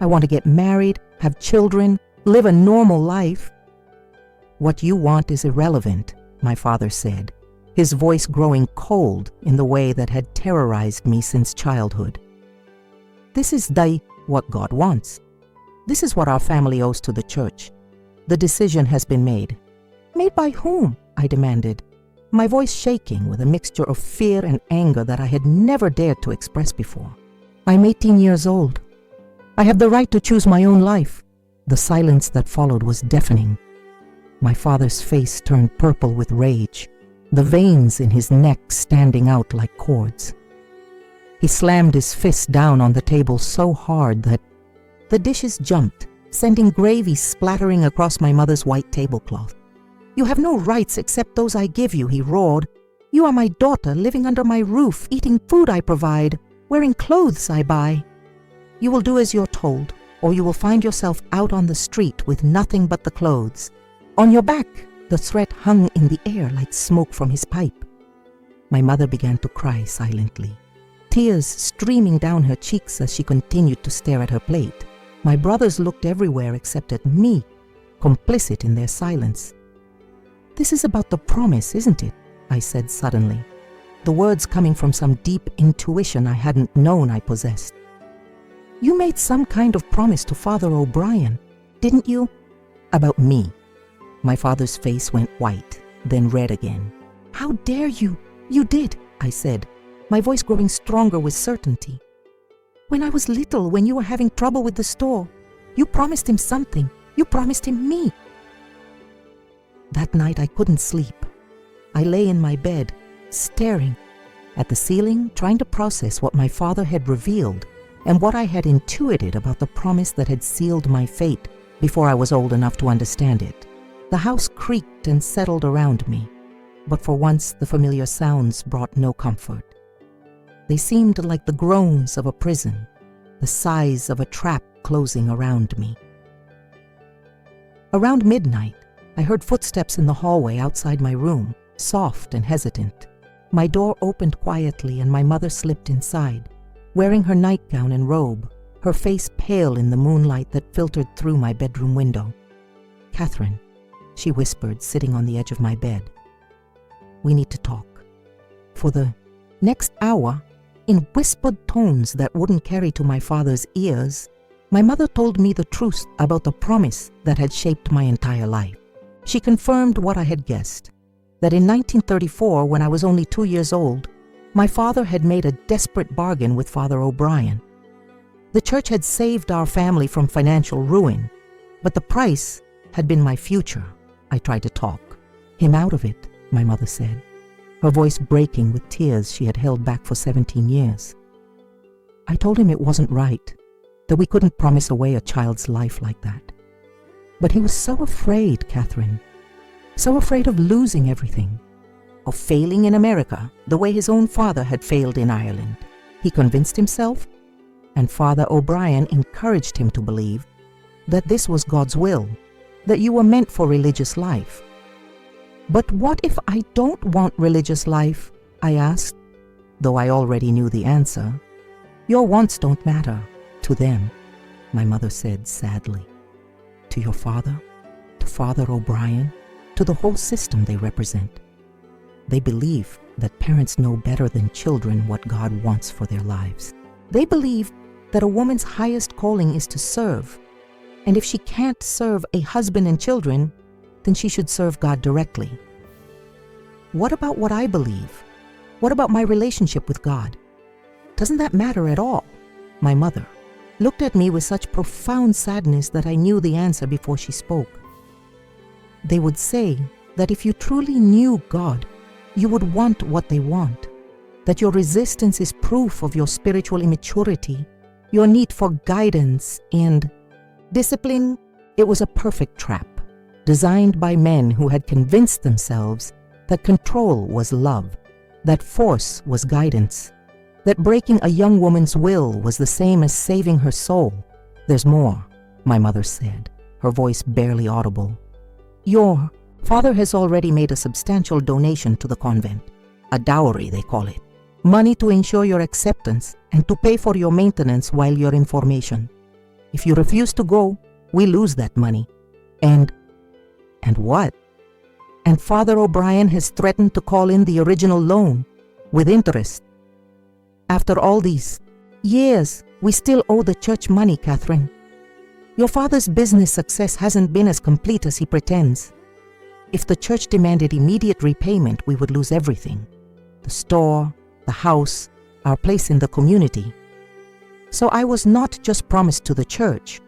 I want to get married, have children, live a normal life. What you want is irrelevant, my father said, his voice growing cold in the way that had terrorized me since childhood. This is what God wants. This is what our family owes to the church. The decision has been made. Made by whom? I demanded, my voice shaking with a mixture of fear and anger that I had never dared to express before. I'm 18 years old. I have the right to choose my own life. The silence that followed was deafening. My father's face turned purple with rage, the veins in his neck standing out like cords. He slammed his fist down on the table so hard that the dishes jumped, sending gravy splattering across my mother's white tablecloth. You have no rights except those I give you, he roared. You are my daughter, living under my roof, eating food I provide, wearing clothes I buy. You will do as you're told, or you will find yourself out on the street with nothing but the clothes. On your back, the threat hung in the air like smoke from his pipe. My mother began to cry silently, tears streaming down her cheeks as she continued to stare at her plate. My brothers looked everywhere except at me, complicit in their silence. "This is about the promise, isn't it?" I said suddenly, the words coming from some deep intuition I hadn't known I possessed. "You made some kind of promise to Father O'Brien, didn't you?" "About me." My father's face went white, then red again. "How dare you? You did," I said, my voice growing stronger with certainty. "When I was little, when you were having trouble with the store, you promised him something. You promised him me." That night I couldn't sleep. I lay in my bed, staring at the ceiling, trying to process what my father had revealed and what I had intuited about the promise that had sealed my fate before I was old enough to understand it. The house creaked and settled around me, but for once the familiar sounds brought no comfort. They seemed like the groans of a prison, the sighs of a trap closing around me. Around midnight, I heard footsteps in the hallway outside my room, soft and hesitant. My door opened quietly and my mother slipped inside, wearing her nightgown and robe, her face pale in the moonlight that filtered through my bedroom window. "Catherine," she whispered, sitting on the edge of my bed. "We need to talk." For the next hour, in whispered tones that wouldn't carry to my father's ears, my mother told me the truth about the promise that had shaped my entire life. She confirmed what I had guessed, that in 1934, when I was only 2 years old, my father had made a desperate bargain with Father O'Brien. The church had saved our family from financial ruin, but the price had been my future. I tried to talk him out of it, my mother said, her voice breaking with tears she had held back for 17 years. I told him it wasn't right, that we couldn't promise away a child's life like that. But he was so afraid, Catherine, so afraid of losing everything, of failing in America the way his own father had failed in Ireland. He convinced himself, and Father O'Brien encouraged him to believe, that this was God's will, that you were meant for religious life. "But what if I don't want religious life?" I asked, though I already knew the answer. "Your wants don't matter to them," my mother said sadly. "To your father, to Father O'Brien, to the whole system they represent. They believe that parents know better than children what God wants for their lives. They believe that a woman's highest calling is to serve, and if she can't serve a husband and children, then she should serve God directly. What about what I believe? What about my relationship with God? Doesn't that matter at all?" My mother looked at me with such profound sadness that I knew the answer before she spoke. "They would say that if you truly knew God, you would want what they want, that your resistance is proof of your spiritual immaturity, your need for guidance and discipline." It was a perfect trap, designed by men who had convinced themselves that control was love, that force was guidance, that breaking a young woman's will was the same as saving her soul. "There's more," my mother said, her voice barely audible. "Your father has already made a substantial donation to the convent, a dowry they call it, money to ensure your acceptance and to pay for your maintenance while you're in formation. If you refuse to go, we lose that money. And what? And Father O'Brien has threatened to call in the original loan, with interest. After all these years, we still owe the church money, Catherine. Your father's business success hasn't been as complete as he pretends. If the church demanded immediate repayment, we would lose everything. The store, the house, our place in the community. So I was not just promised to the church.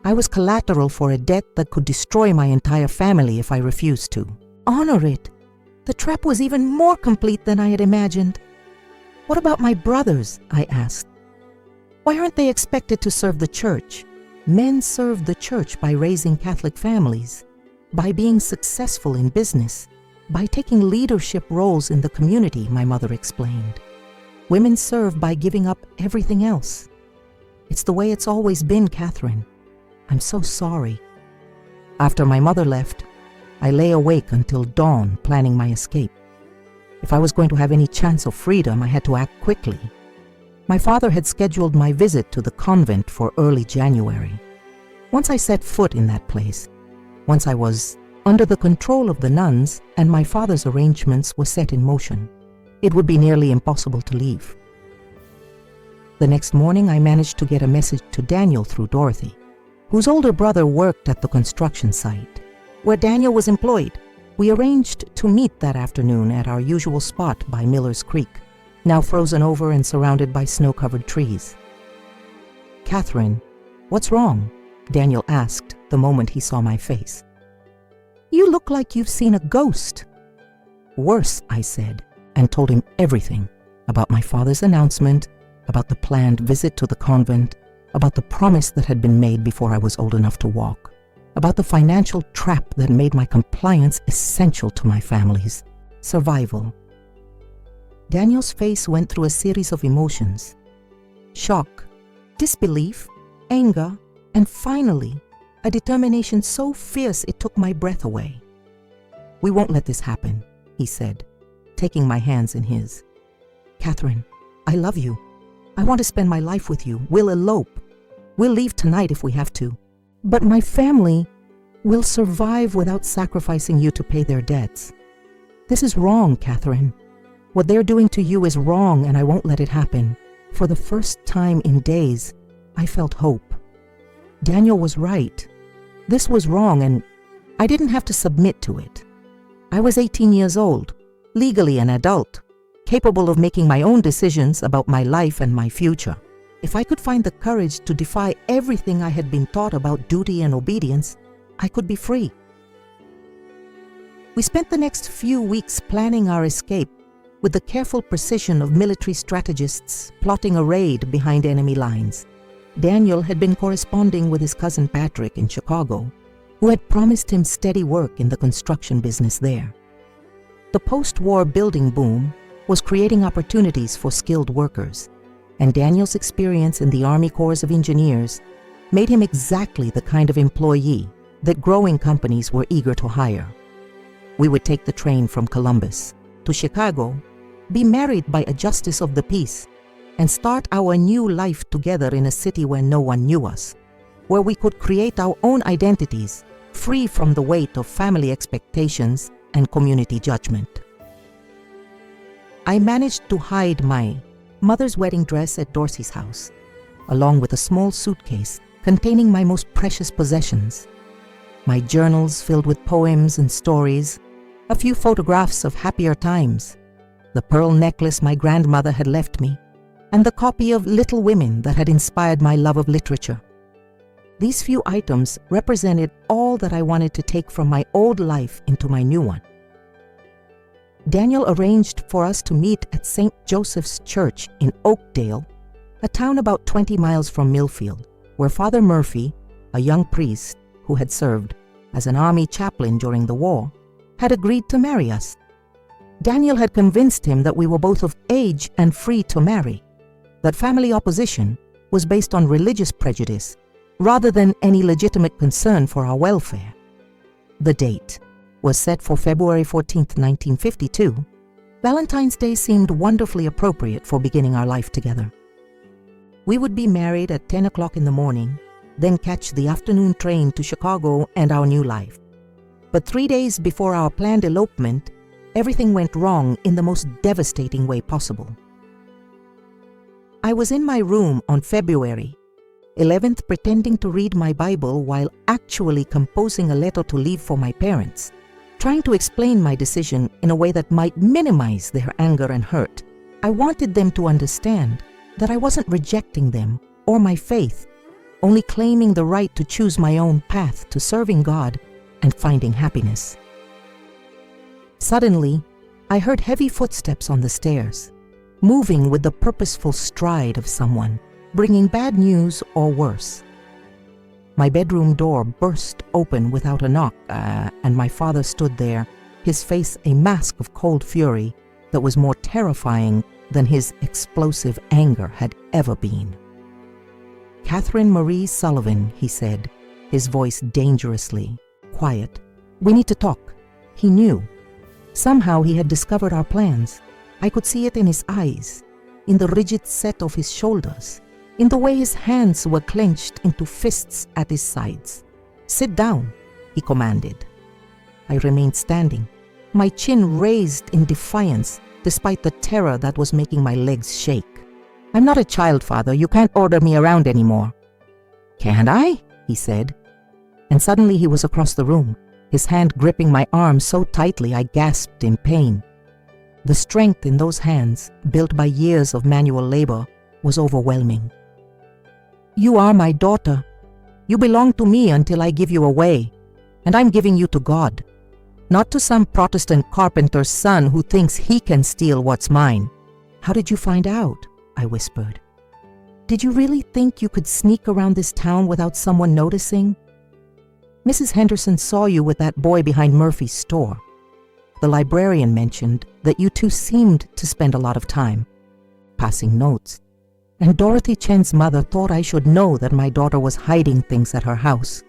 I was collateral for a debt that could destroy my entire family if I refused to. Honor it. The trap was even more complete than I had imagined. What about my brothers? I asked. Why aren't they expected to serve the church? Men serve the church by raising Catholic families, by being successful in business, by taking leadership roles in the community, my mother explained. Women serve by giving up everything else. It's the way it's always been, Catherine. I'm so sorry. After my mother left, I lay awake until dawn planning my escape. If I was going to have any chance of freedom, I had to act quickly. My father had scheduled my visit to the convent for early January. Once I set foot in that place, once I was under the control of the nuns and my father's arrangements were set in motion, it would be nearly impossible to leave. The next morning, I managed to get a message to Daniel through Dorothy, whose older brother worked at the construction site, where Daniel was employed. We arranged to meet that afternoon at our usual spot by Miller's Creek, now frozen over and surrounded by snow-covered trees. "Catherine, what's wrong?" Daniel asked the moment he saw my face. "You look like you've seen a ghost." "Worse," I said, and told him everything about my father's announcement, about the planned visit to the convent, about the promise that had been made before I was old enough to walk, about the financial trap that made my compliance essential to my family's survival. Daniel's face went through a series of emotions: shock, disbelief, anger, and finally, a determination so fierce it took my breath away. "We won't let this happen," he said, taking my hands in his. "Catherine, I love you. I want to spend my life with you. We'll elope. We'll leave tonight if we have to. But my family will survive without sacrificing you to pay their debts. This is wrong, Catherine. What they're doing to you is wrong, and I won't let it happen." For the first time in days, I felt hope. Daniel was right. This was wrong, and I didn't have to submit to it. I was 18 years old, legally an adult, capable of making my own decisions about my life and my future. If I could find the courage to defy everything I had been taught about duty and obedience, I could be free. We spent the next few weeks planning our escape with the careful precision of military strategists plotting a raid behind enemy lines. Daniel had been corresponding with his cousin Patrick in Chicago, who had promised him steady work in the construction business there. The post-war building boom was creating opportunities for skilled workers, and Daniel's experience in the Army Corps of Engineers made him exactly the kind of employee that growing companies were eager to hire. We would take the train from Columbus to Chicago, be married by a justice of the peace, and start our new life together in a city where no one knew us, where we could create our own identities, free from the weight of family expectations and community judgment. I managed to hide my mother's wedding dress at Dorsey's house, along with a small suitcase containing my most precious possessions, my journals filled with poems and stories, a few photographs of happier times, the pearl necklace my grandmother had left me, and the copy of Little Women that had inspired my love of literature. These few items represented all that I wanted to take from my old life into my new one. Daniel arranged for us to meet at St. Joseph's Church in Oakdale, a town about 20 miles from Millfield, where Father Murphy, a young priest who had served as an army chaplain during the war, had agreed to marry us. Daniel had convinced him that we were both of age and free to marry, that family opposition was based on religious prejudice rather than any legitimate concern for our welfare. The date was set for February 14, 1952. Valentine's Day seemed wonderfully appropriate for beginning our life together. We would be married at 10 o'clock in the morning, then catch the afternoon train to Chicago and our new life. But 3 days before our planned elopement, everything went wrong in the most devastating way possible. I was in my room on February 11th pretending to read my Bible while actually composing a letter to leave for my parents, trying to explain my decision in a way that might minimize their anger and hurt. I wanted them to understand that I wasn't rejecting them or my faith, only claiming the right to choose my own path to serving God and finding happiness. Suddenly, I heard heavy footsteps on the stairs, moving with the purposeful stride of someone, bringing bad news or worse. My bedroom door burst open without a knock, and my father stood there, his face a mask of cold fury that was more terrifying than his explosive anger had ever been. "Catherine Marie Sullivan," he said, his voice dangerously quiet. "We need to talk." He knew. Somehow he had discovered our plans. I could see it in his eyes, in the rigid set of his shoulders, in the way his hands were clenched into fists at his sides. "Sit down," he commanded. I remained standing, my chin raised in defiance despite the terror that was making my legs shake. "I'm not a child, Father. You can't order me around anymore." "Can't I?" he said. And suddenly he was across the room, his hand gripping my arm so tightly I gasped in pain. The strength in those hands, built by years of manual labor, was overwhelming. "You are my daughter. You belong to me until I give you away, and I'm giving you to God, not to some Protestant carpenter's son who thinks he can steal what's mine." "How did you find out?" I whispered. "Did you really think you could sneak around this town without someone noticing? Mrs. Henderson saw you with that boy behind Murphy's store. The librarian mentioned that you two seemed to spend a lot of time passing notes. And Dorothy Chen's mother thought I should know that my daughter was hiding things at her house."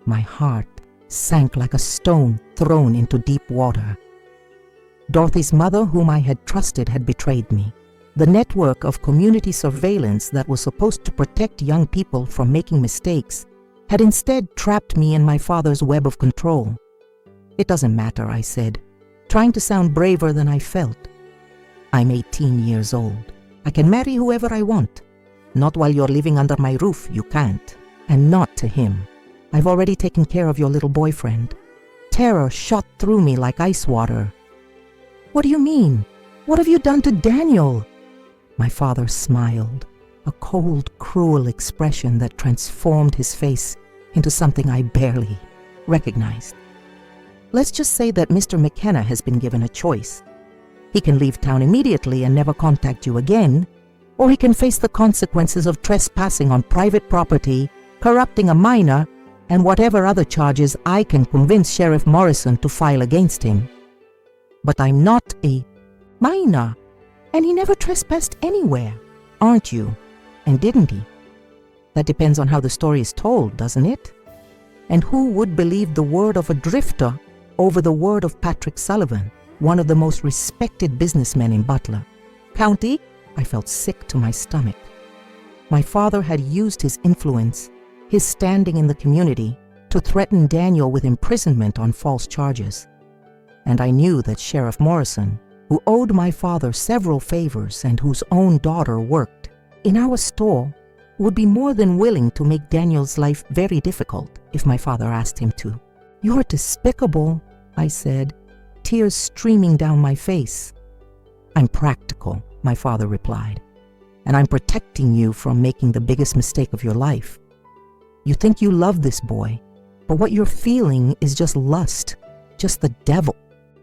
My heart sank like a stone thrown into deep water. Dorothy's mother, whom I had trusted, had betrayed me. The network of community surveillance that was supposed to protect young people from making mistakes had instead trapped me in my father's web of control. "It doesn't matter," I said, trying to sound braver than I felt. "I'm 18 years old. I can marry whoever I want. Not while you're living under my roof, you can't. And not to him. I've already taken care of your little boyfriend." Terror shot through me like ice water. "What do you mean? What have you done to Daniel?" My father smiled, a cold, cruel expression that transformed his face into something I barely recognized. "Let's just say that Mr. McKenna has been given a choice. He can leave town immediately and never contact you again, or he can face the consequences of trespassing on private property, corrupting a minor, and whatever other charges I can convince Sheriff Morrison to file against him. But I'm not a minor, and he never trespassed anywhere, aren't you? And didn't he? That depends on how the story is told, doesn't it? And who would believe the word of a drifter over the word of Patrick Sullivan, one of the most respected businessmen in Butler County?" I felt sick to my stomach. My father had used his influence, his standing in the community, to threaten Daniel with imprisonment on false charges. And I knew that Sheriff Morrison, who owed my father several favors and whose own daughter worked in our store, would be more than willing to make Daniel's life very difficult if my father asked him to. "You're despicable," I said, tears streaming down my face. "I'm practical," my father replied, "and I'm protecting you from making the biggest mistake of your life. You think you love this boy, but what you're feeling is just lust, just the devil,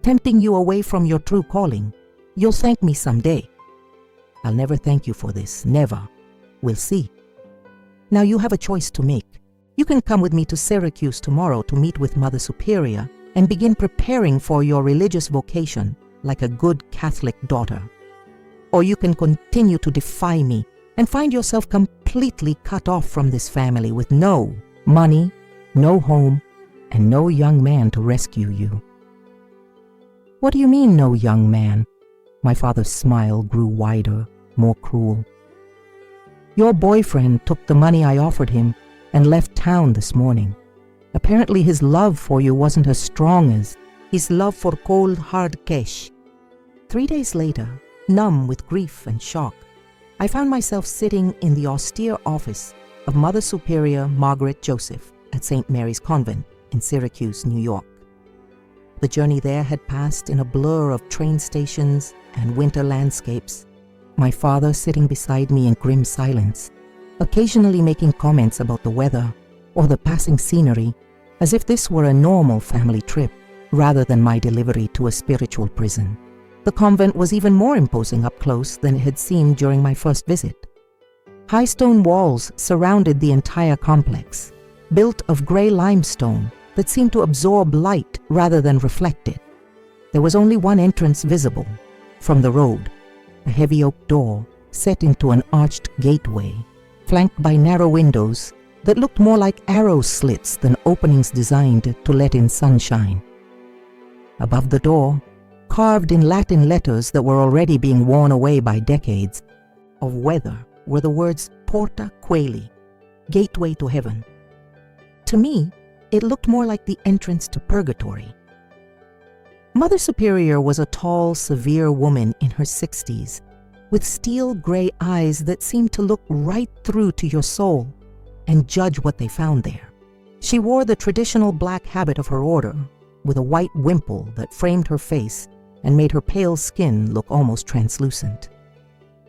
tempting you away from your true calling. You'll thank me someday." "I'll never thank you for this, never. We'll see. Now you have a choice to make. You can come with me to Syracuse tomorrow to meet with Mother Superior and begin preparing for your religious vocation like a good Catholic daughter. Or you can continue to defy me and find yourself completely cut off from this family with no money, no home, and no young man to rescue you." "What do you mean, no young man?" My father's smile grew wider, more cruel. "Your boyfriend took the money I offered him and left town this morning. Apparently his love for you wasn't as strong as his love for cold, hard cash." 3 days later, numb with grief and shock, I found myself sitting in the austere office of Mother Superior Margaret Joseph at St. Mary's Convent in Syracuse, New York. The journey there had passed in a blur of train stations and winter landscapes, my father sitting beside me in grim silence, occasionally making comments about the weather or the passing scenery, as if this were a normal family trip rather than my delivery to a spiritual prison. The convent was even more imposing up close than it had seemed during my first visit. High stone walls surrounded the entire complex, built of gray limestone that seemed to absorb light rather than reflect it. There was only one entrance visible, from the road, a heavy oak door set into an arched gateway, flanked by narrow windows that looked more like arrow slits than openings designed to let in sunshine. Above the door, carved in Latin letters that were already being worn away by decades of weather, were the words Porta Coeli, gateway to heaven. To me, it looked more like the entrance to purgatory. Mother Superior was a tall, severe woman in her 60s, with steel gray eyes that seemed to look right through to your soul and judge what they found there. She wore the traditional black habit of her order, with a white wimple that framed her face and made her pale skin look almost translucent.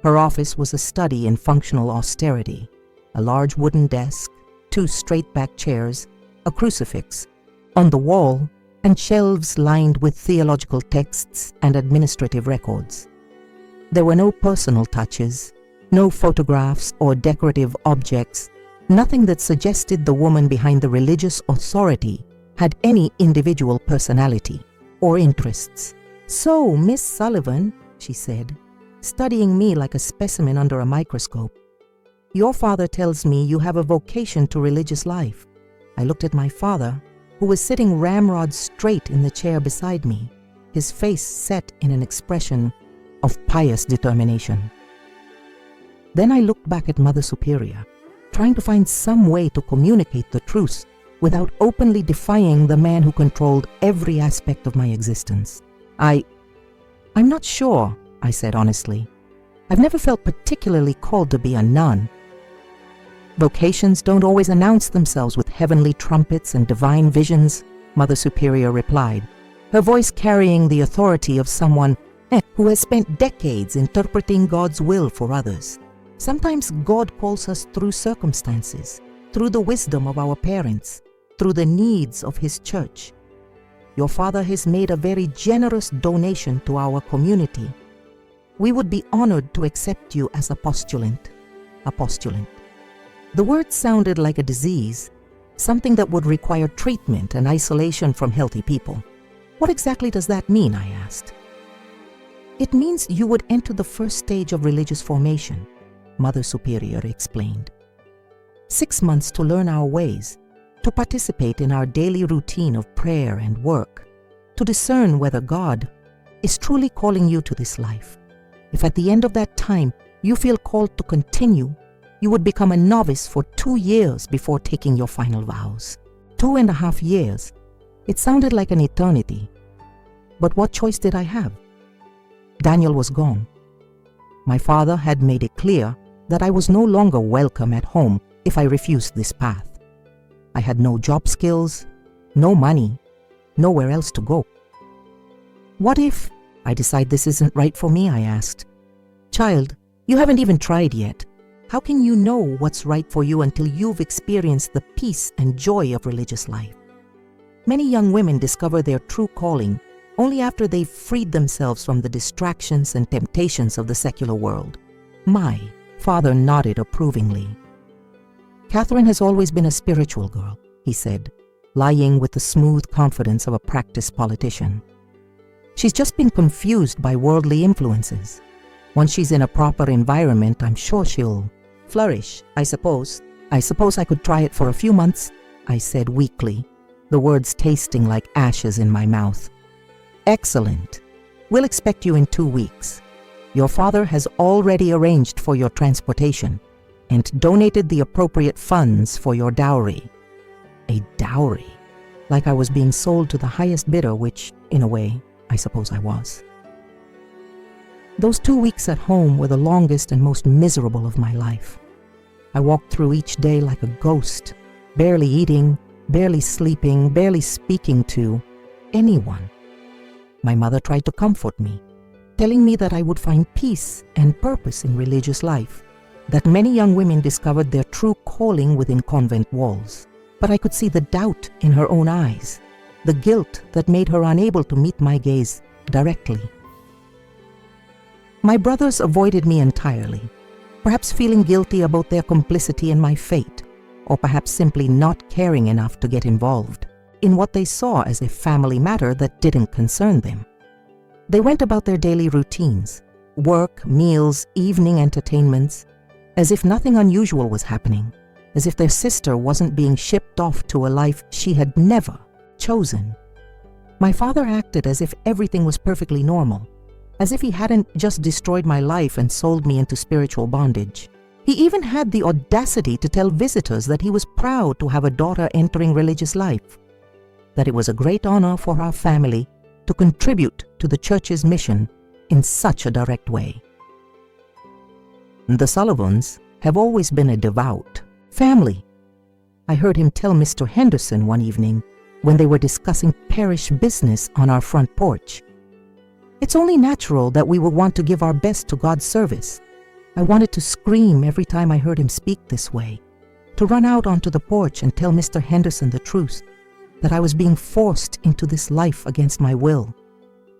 Her office was a study in functional austerity, a large wooden desk, 2 straight-back chairs, a crucifix on the wall, and shelves lined with theological texts and administrative records. There were no personal touches, no photographs or decorative objects, nothing that suggested the woman behind the religious authority had any individual personality or interests. "So, Miss Sullivan," she said, studying me like a specimen under a microscope, "your father tells me you have a vocation to religious life." I looked at my father, who was sitting ramrod straight in the chair beside me, his face set in an expression of pious determination. Then I looked back at Mother Superior, trying to find some way to communicate the truth without openly defying the man who controlled every aspect of my existence. I'm not sure," I said honestly. "I've never felt particularly called to be a nun." "Vocations don't always announce themselves with heavenly trumpets and divine visions," Mother Superior replied, her voice carrying the authority of someone who has spent decades interpreting God's will for others. "Sometimes God calls us through circumstances, through the wisdom of our parents, through the needs of His church. Your father has made a very generous donation to our community. We would be honored to accept you as a postulant." A postulant. The word sounded like a disease, something that would require treatment and isolation from healthy people. "What exactly does that mean?" I asked. "It means you would enter the first stage of religious formation," Mother Superior explained. 6 months to learn our ways, to participate in our daily routine of prayer and work, to discern whether God is truly calling you to this life. If at the end of that time you feel called to continue, you would become a novice for 2 years before taking your final vows. 2.5 years. It sounded like an eternity. But what choice did I have? Daniel was gone. My father had made it clear that I was no longer welcome at home if I refused this path. I had no job skills, no money, nowhere else to go. "What if I decide this isn't right for me?" I asked. "Child, you haven't even tried yet. How can you know what's right for you until you've experienced the peace and joy of religious life?" Many young women discover their true calling only after they've freed themselves from the distractions and temptations of the secular world. My father nodded approvingly. "Catherine has always been a spiritual girl," he said, lying with the smooth confidence of a practiced politician. "She's just been confused by worldly influences. Once she's in a proper environment, I'm sure she'll flourish, I suppose. I suppose I could try it for a few months," I said weakly, the words tasting like ashes in my mouth. "Excellent. We'll expect you in 2 weeks. Your father has already arranged for your transportation and donated the appropriate funds for your dowry." A dowry? Like I was being sold to the highest bidder, which, in a way, I suppose I was. Those 2 weeks at home were the longest and most miserable of my life. I walked through each day like a ghost, barely eating, barely sleeping, barely speaking to anyone. My mother tried to comfort me, telling me that I would find peace and purpose in religious life, that many young women discovered their true calling within convent walls. But I could see the doubt in her own eyes, the guilt that made her unable to meet my gaze directly. My brothers avoided me entirely, perhaps feeling guilty about their complicity in my fate, or perhaps simply not caring enough to get involved in what they saw as a family matter that didn't concern them. They went about their daily routines, work, meals, evening entertainments, as if nothing unusual was happening, as if their sister wasn't being shipped off to a life she had never chosen. My father acted as if everything was perfectly normal, as if he hadn't just destroyed my life and sold me into spiritual bondage. He even had the audacity to tell visitors that he was proud to have a daughter entering religious life, that it was a great honor for our family to contribute to the church's mission in such a direct way. The Sullivans have always been a devout family. I heard him tell Mr. Henderson one evening when they were discussing parish business on our front porch. It's only natural that we would want to give our best to God's service. I wanted to scream every time I heard him speak this way, to run out onto the porch and tell Mr. Henderson the truth, that I was being forced into this life against my will,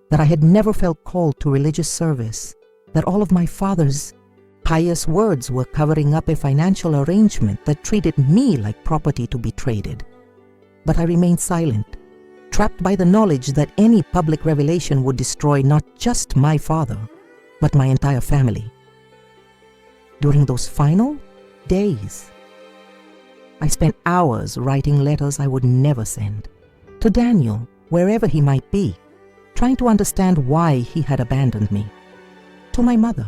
that I had never felt called to religious service, that all of my father's pious words were covering up a financial arrangement that treated me like property to be traded. But I remained silent, trapped by the knowledge that any public revelation would destroy not just my father, but my entire family. During those final days, I spent hours writing letters I would never send, to Daniel, wherever he might be, trying to understand why he had abandoned me, to my mother,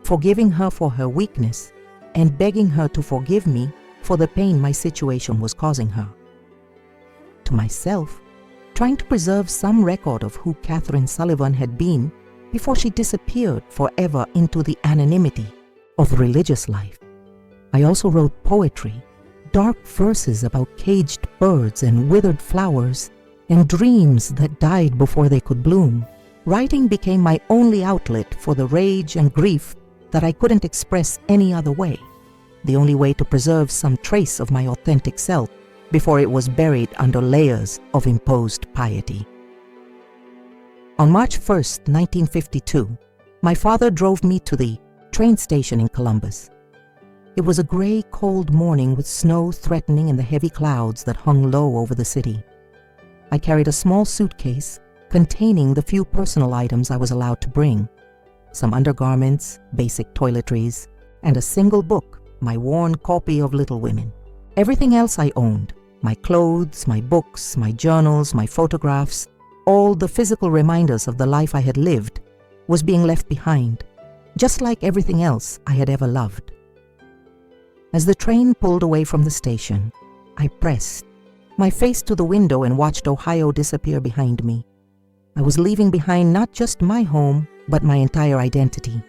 forgiving her for her weakness and begging her to forgive me for the pain my situation was causing her, to myself, trying to preserve some record of who Catherine Sullivan had been before she disappeared forever into the anonymity of religious life. I also wrote poetry, dark verses about caged birds and withered flowers and dreams that died before they could bloom. Writing became my only outlet for the rage and grief that I couldn't express any other way, the only way to preserve some trace of my authentic self before it was buried under layers of imposed piety. On March 1st, 1952, my father drove me to the train station in Columbus. It was a gray, cold morning with snow threatening in the heavy clouds that hung low over the city. I carried a small suitcase containing the few personal items I was allowed to bring, some undergarments, basic toiletries, and a single book, my worn copy of Little Women. Everything else I owned, my clothes, my books, my journals, my photographs, all the physical reminders of the life I had lived, was being left behind, just like everything else I had ever loved. As the train pulled away from the station, I pressed my face to the window and watched Ohio disappear behind me. I was leaving behind not just my home, but my entire identity.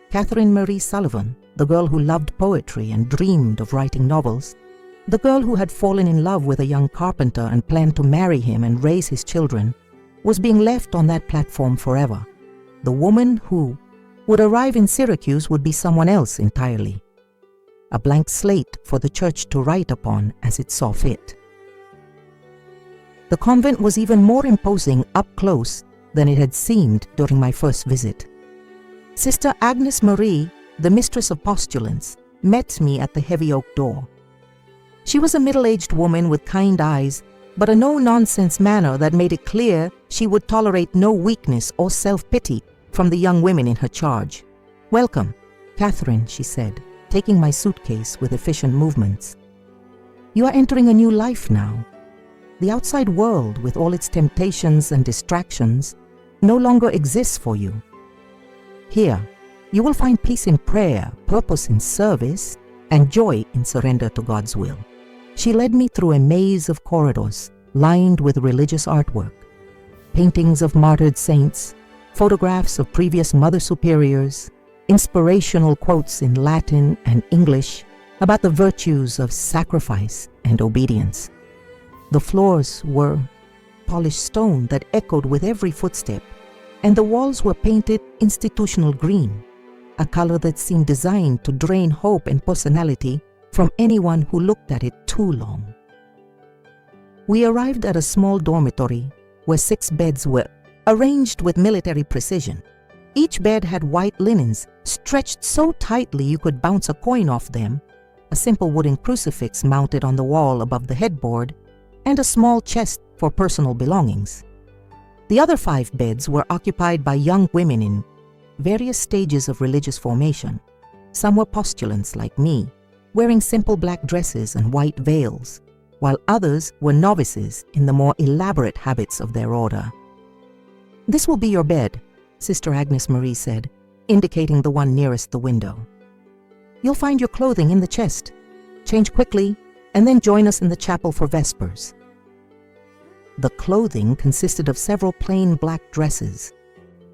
Catherine Marie Sullivan, the girl who loved poetry and dreamed of writing novels, the girl who had fallen in love with a young carpenter and planned to marry him and raise his children, was being left on that platform forever. The woman who would arrive in Syracuse would be someone else entirely. A blank slate for the church to write upon as it saw fit. The convent was even more imposing up close than it had seemed during my first visit. Sister Agnes Marie, the mistress of postulants, met me at the heavy oak door. She was a middle-aged woman with kind eyes, but a no-nonsense manner that made it clear she would tolerate no weakness or self-pity from the young women in her charge. "Welcome, Catherine," she said, taking my suitcase with efficient movements. "You are entering a new life now. The outside world, with all its temptations and distractions, no longer exists for you. Here, you will find peace in prayer, purpose in service, and joy in surrender to God's will." She led me through a maze of corridors lined with religious artwork, paintings of martyred saints, photographs of previous Mother Superiors, inspirational quotes in Latin and English about the virtues of sacrifice and obedience. The floors were polished stone that echoed with every footstep, and the walls were painted institutional green, a color that seemed designed to drain hope and personality from anyone who looked at it too long. We arrived at a small dormitory where 6 beds were arranged with military precision. Each bed had white linens stretched so tightly you could bounce a coin off them, a simple wooden crucifix mounted on the wall above the headboard, and a small chest for personal belongings. The other 5 beds were occupied by young women in various stages of religious formation. Some were postulants like me, wearing simple black dresses and white veils. while others were novices in the more elaborate habits of their order. "This will be your bed," Sister Agnes Marie said, indicating the one nearest the window. "You'll find your clothing in the chest. Change quickly, and then join us in the chapel for Vespers." The clothing consisted of several plain black dresses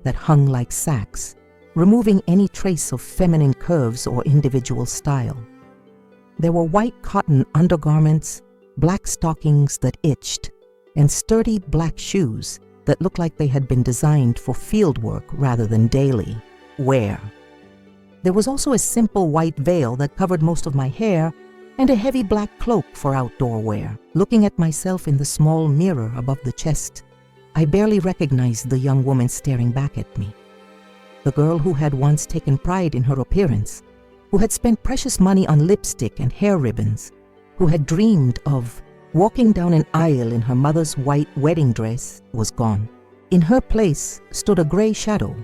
that hung like sacks, removing any trace of feminine curves or individual style. There were white cotton undergarments, black stockings that itched, and sturdy black shoes that looked like they had been designed for field work rather than daily wear. There was also a simple white veil that covered most of my hair and a heavy black cloak for outdoor wear. Looking at myself in the small mirror above the chest, I barely recognized the young woman staring back at me. The girl who had once taken pride in her appearance, who had spent precious money on lipstick and hair ribbons, who had dreamed of walking down an aisle in her mother's white wedding dress, was gone. In her place stood a gray shadow,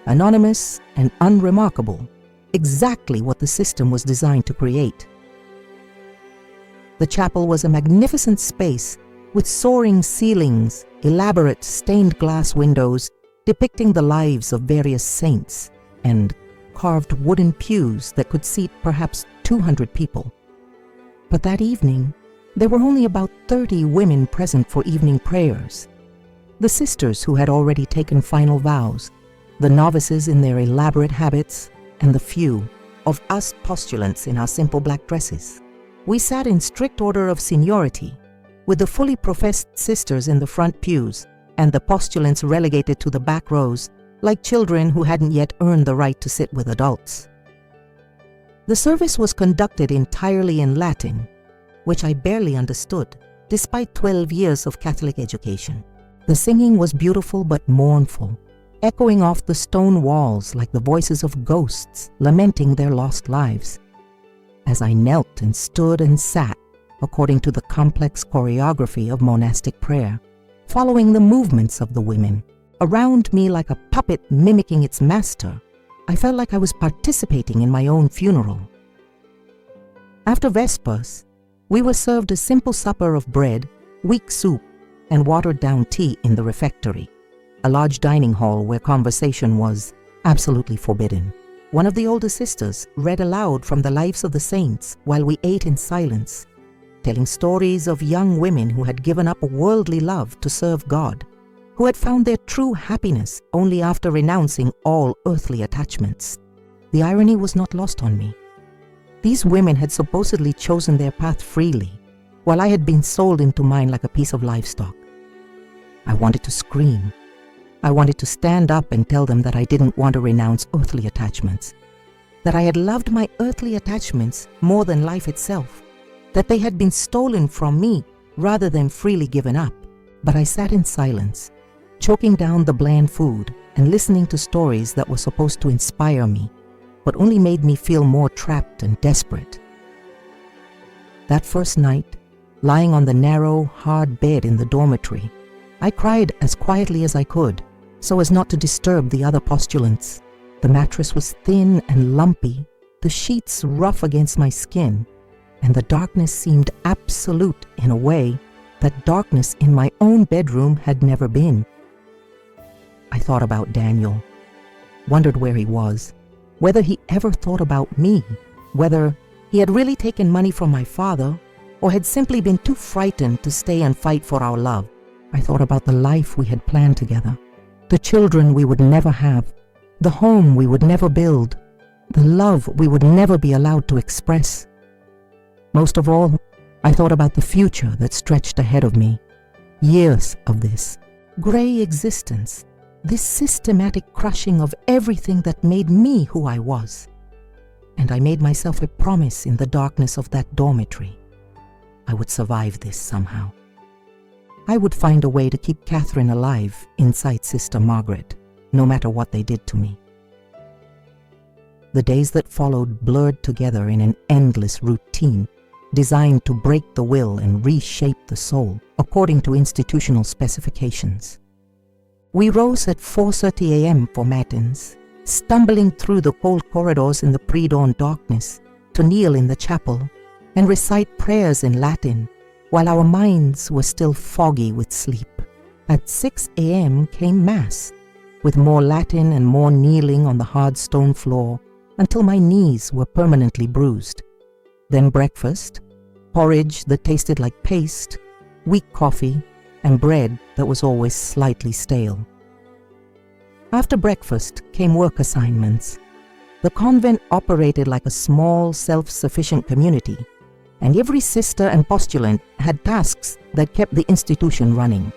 anonymous and unremarkable, exactly what the system was designed to create. The chapel was a magnificent space with soaring ceilings, elaborate stained glass windows depicting the lives of various saints, and carved wooden pews that could seat perhaps 200 people. But that evening, there were only about 30 women present for evening prayers. The sisters who had already taken final vows, the novices in their elaborate habits, and the few of us postulants in our simple black dresses. We sat in strict order of seniority, with the fully professed sisters in the front pews and the postulants relegated to the back rows like children who hadn't yet earned the right to sit with adults. The service was conducted entirely in Latin, which I barely understood, despite 12 years of Catholic education. The singing was beautiful but mournful, echoing off the stone walls like the voices of ghosts lamenting their lost lives. As I knelt and stood and sat, according to the complex choreography of monastic prayer, following the movements of the women, around me like a puppet mimicking its master, I felt like I was participating in my own funeral. After Vespers, we were served a simple supper of bread, weak soup, and watered-down tea in the refectory, a large dining hall where conversation was absolutely forbidden. One of the older sisters read aloud from the lives of the saints while we ate in silence, telling stories of young women who had given up worldly love to serve God, who had found their true happiness only after renouncing all earthly attachments. The irony was not lost on me. These women had supposedly chosen their path freely, while I had been sold into mine like a piece of livestock. I wanted to scream. I wanted to stand up and tell them that I didn't want to renounce earthly attachments, that I had loved my earthly attachments more than life itself, that they had been stolen from me rather than freely given up. But I sat in silence, choking down the bland food and listening to stories that were supposed to inspire me, but only made me feel more trapped and desperate. That first night, lying on the narrow, hard bed in the dormitory, I cried as quietly as I could, so as not to disturb the other postulants. The mattress was thin and lumpy, the sheets rough against my skin, and the darkness seemed absolute in a way that darkness in my own bedroom had never been. I thought about Daniel, wondered where he was, whether he ever thought about me, whether he had really taken money from my father or had simply been too frightened to stay and fight for our love. I thought about the life we had planned together, the children we would never have, the home we would never build, the love we would never be allowed to express. Most of all, I thought about the future that stretched ahead of me. Years of this gray existence, this systematic crushing of everything that made me who I was. And I made myself a promise in the darkness of that dormitory. I would survive this somehow. I would find a way to keep Catherine alive inside Sister Margaret, no matter what they did to me. The days that followed blurred together in an endless routine designed to break the will and reshape the soul according to institutional specifications. We rose at 4:30 a.m. for matins, stumbling through the cold corridors in the pre-dawn darkness to kneel in the chapel and recite prayers in Latin, while our minds were still foggy with sleep. At 6 a.m. came Mass, with more Latin and more kneeling on the hard stone floor until my knees were permanently bruised. Then breakfast, porridge that tasted like paste, weak coffee, and bread that was always slightly stale. After breakfast came work assignments. The convent operated like a small, self-sufficient community, and every sister and postulant had tasks that kept the institution running.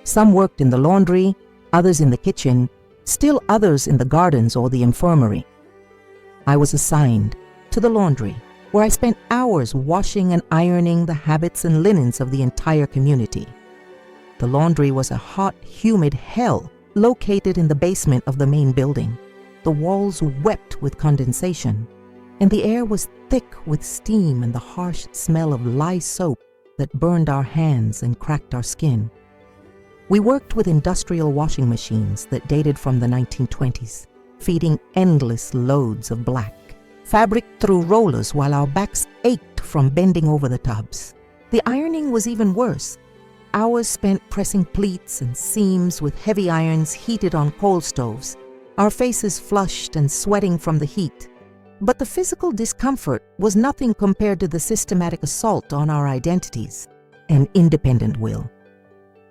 Some worked in the laundry, others in the kitchen, still others in the gardens or the infirmary. I was assigned to the laundry, where I spent hours washing and ironing the habits and linens of the entire community. The laundry was a hot, humid hell located in the basement of the main building. The walls wept with condensation, and the air was thick with steam and the harsh smell of lye soap that burned our hands and cracked our skin. We worked with industrial washing machines that dated from the 1920s, feeding endless loads of black. Fabric through rollers while our backs ached from bending over the tubs. The ironing was even worse. Hours spent pressing pleats and seams with heavy irons heated on coal stoves, our faces flushed and sweating from the heat. But the physical discomfort was nothing compared to the systematic assault on our identities and independent will.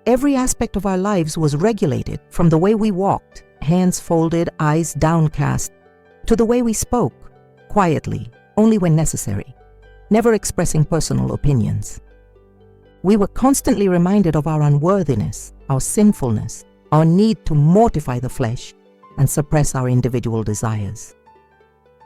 Every aspect of our lives was regulated, from the way we walked, hands folded, eyes downcast, to the way we spoke, quietly, only when necessary, never expressing personal opinions. We were constantly reminded of our unworthiness, our sinfulness, our need to mortify the flesh and suppress our individual desires.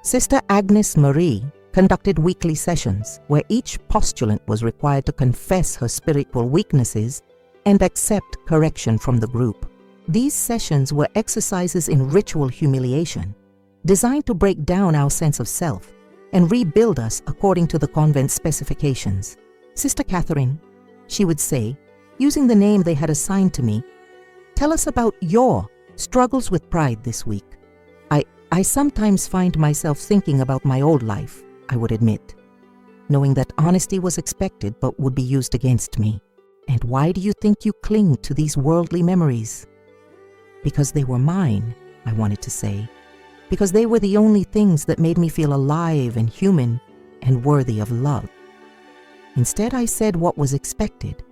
Sister Agnes Marie conducted weekly sessions where each postulant was required to confess her spiritual weaknesses and accept correction from the group. These sessions were exercises in ritual humiliation, designed to break down our sense of self and rebuild us according to the convent specifications. Sister Catherine, she would say, using the name they had assigned to me, "Tell us about your struggles with pride this week." I sometimes find myself thinking about my old life, I would admit, knowing that honesty was expected but would be used against me. And why do you think you cling to these worldly memories? Because they were mine, I wanted to say. Because they were the only things that made me feel alive and human and worthy of love. Instead, I said what was expected.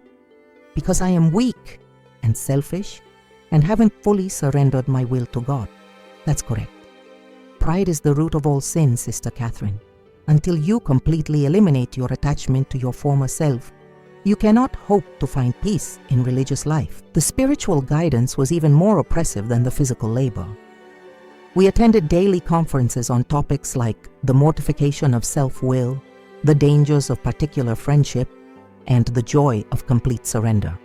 Because I am weak and selfish and haven't fully surrendered my will to God. That's correct. Pride is the root of all sin, Sister Catherine. Until you completely eliminate your attachment to your former self, you cannot hope to find peace in religious life. The spiritual guidance was even more oppressive than the physical labor. We attended daily conferences on topics like the mortification of self-will, the dangers of particular friendship, and the joy of complete surrender.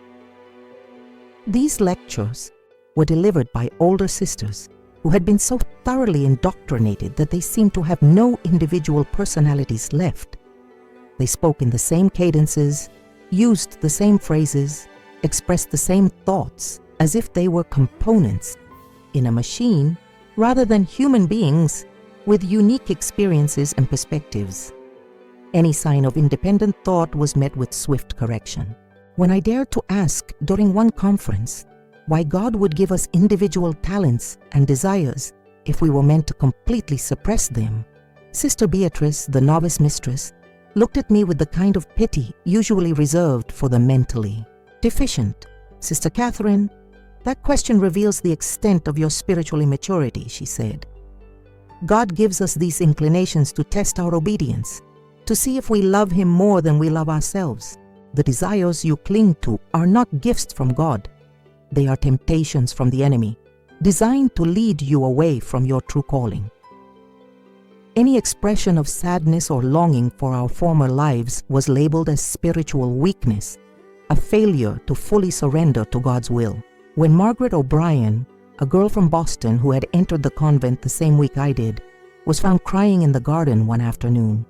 These lectures were delivered by older sisters who had been so thoroughly indoctrinated that they seemed to have no individual personalities left. They spoke in the same cadences, used the same phrases, expressed the same thoughts as if they were components in a machine rather than human beings with unique experiences and perspectives. Any sign of independent thought was met with swift correction. When I dared to ask during one conference why God would give us individual talents and desires if we were meant to completely suppress them, Sister Beatrice, the novice mistress, looked at me with the kind of pity usually reserved for the mentally deficient. "Sister Catherine, that question reveals the extent of your spiritual immaturity," she said. "God gives us these inclinations to test our obedience, to see if we love Him more than we love ourselves. The desires you cling to are not gifts from God. They are temptations from the enemy, designed to lead you away from your true calling." Any expression of sadness or longing for our former lives was labeled as spiritual weakness, a failure to fully surrender to God's will. When Margaret O'Brien, a girl from Boston who had entered the convent the same week I did, was found crying in the garden one afternoon,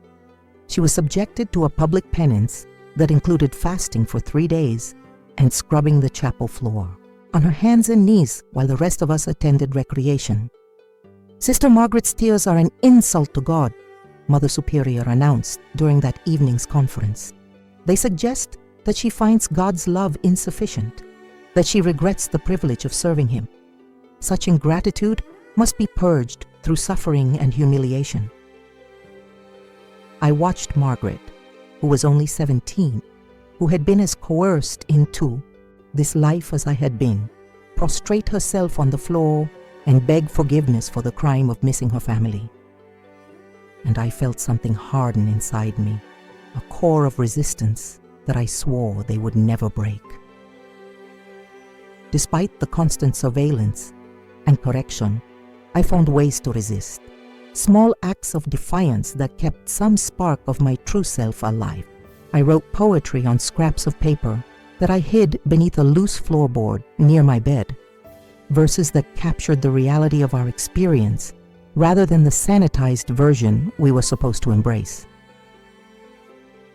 she was subjected to a public penance that included fasting for 3 days and scrubbing the chapel floor, on her hands and knees while the rest of us attended recreation. "Sister Margaret's tears are an insult to God," Mother Superior announced during that evening's conference. They suggest that she finds God's love insufficient, that she regrets the privilege of serving Him. Such ingratitude must be purged through suffering and humiliation. I watched Margaret, who was only 17, who had been as coerced into this life as I had been, prostrate herself on the floor and beg forgiveness for the crime of missing her family. And I felt something harden inside me, a core of resistance that I swore they would never break. Despite the constant surveillance and correction, I found ways to resist, small acts of defiance that kept some spark of my true self alive. I wrote poetry on scraps of paper that I hid beneath a loose floorboard near my bed, verses that captured the reality of our experience rather than the sanitized version we were supposed to embrace.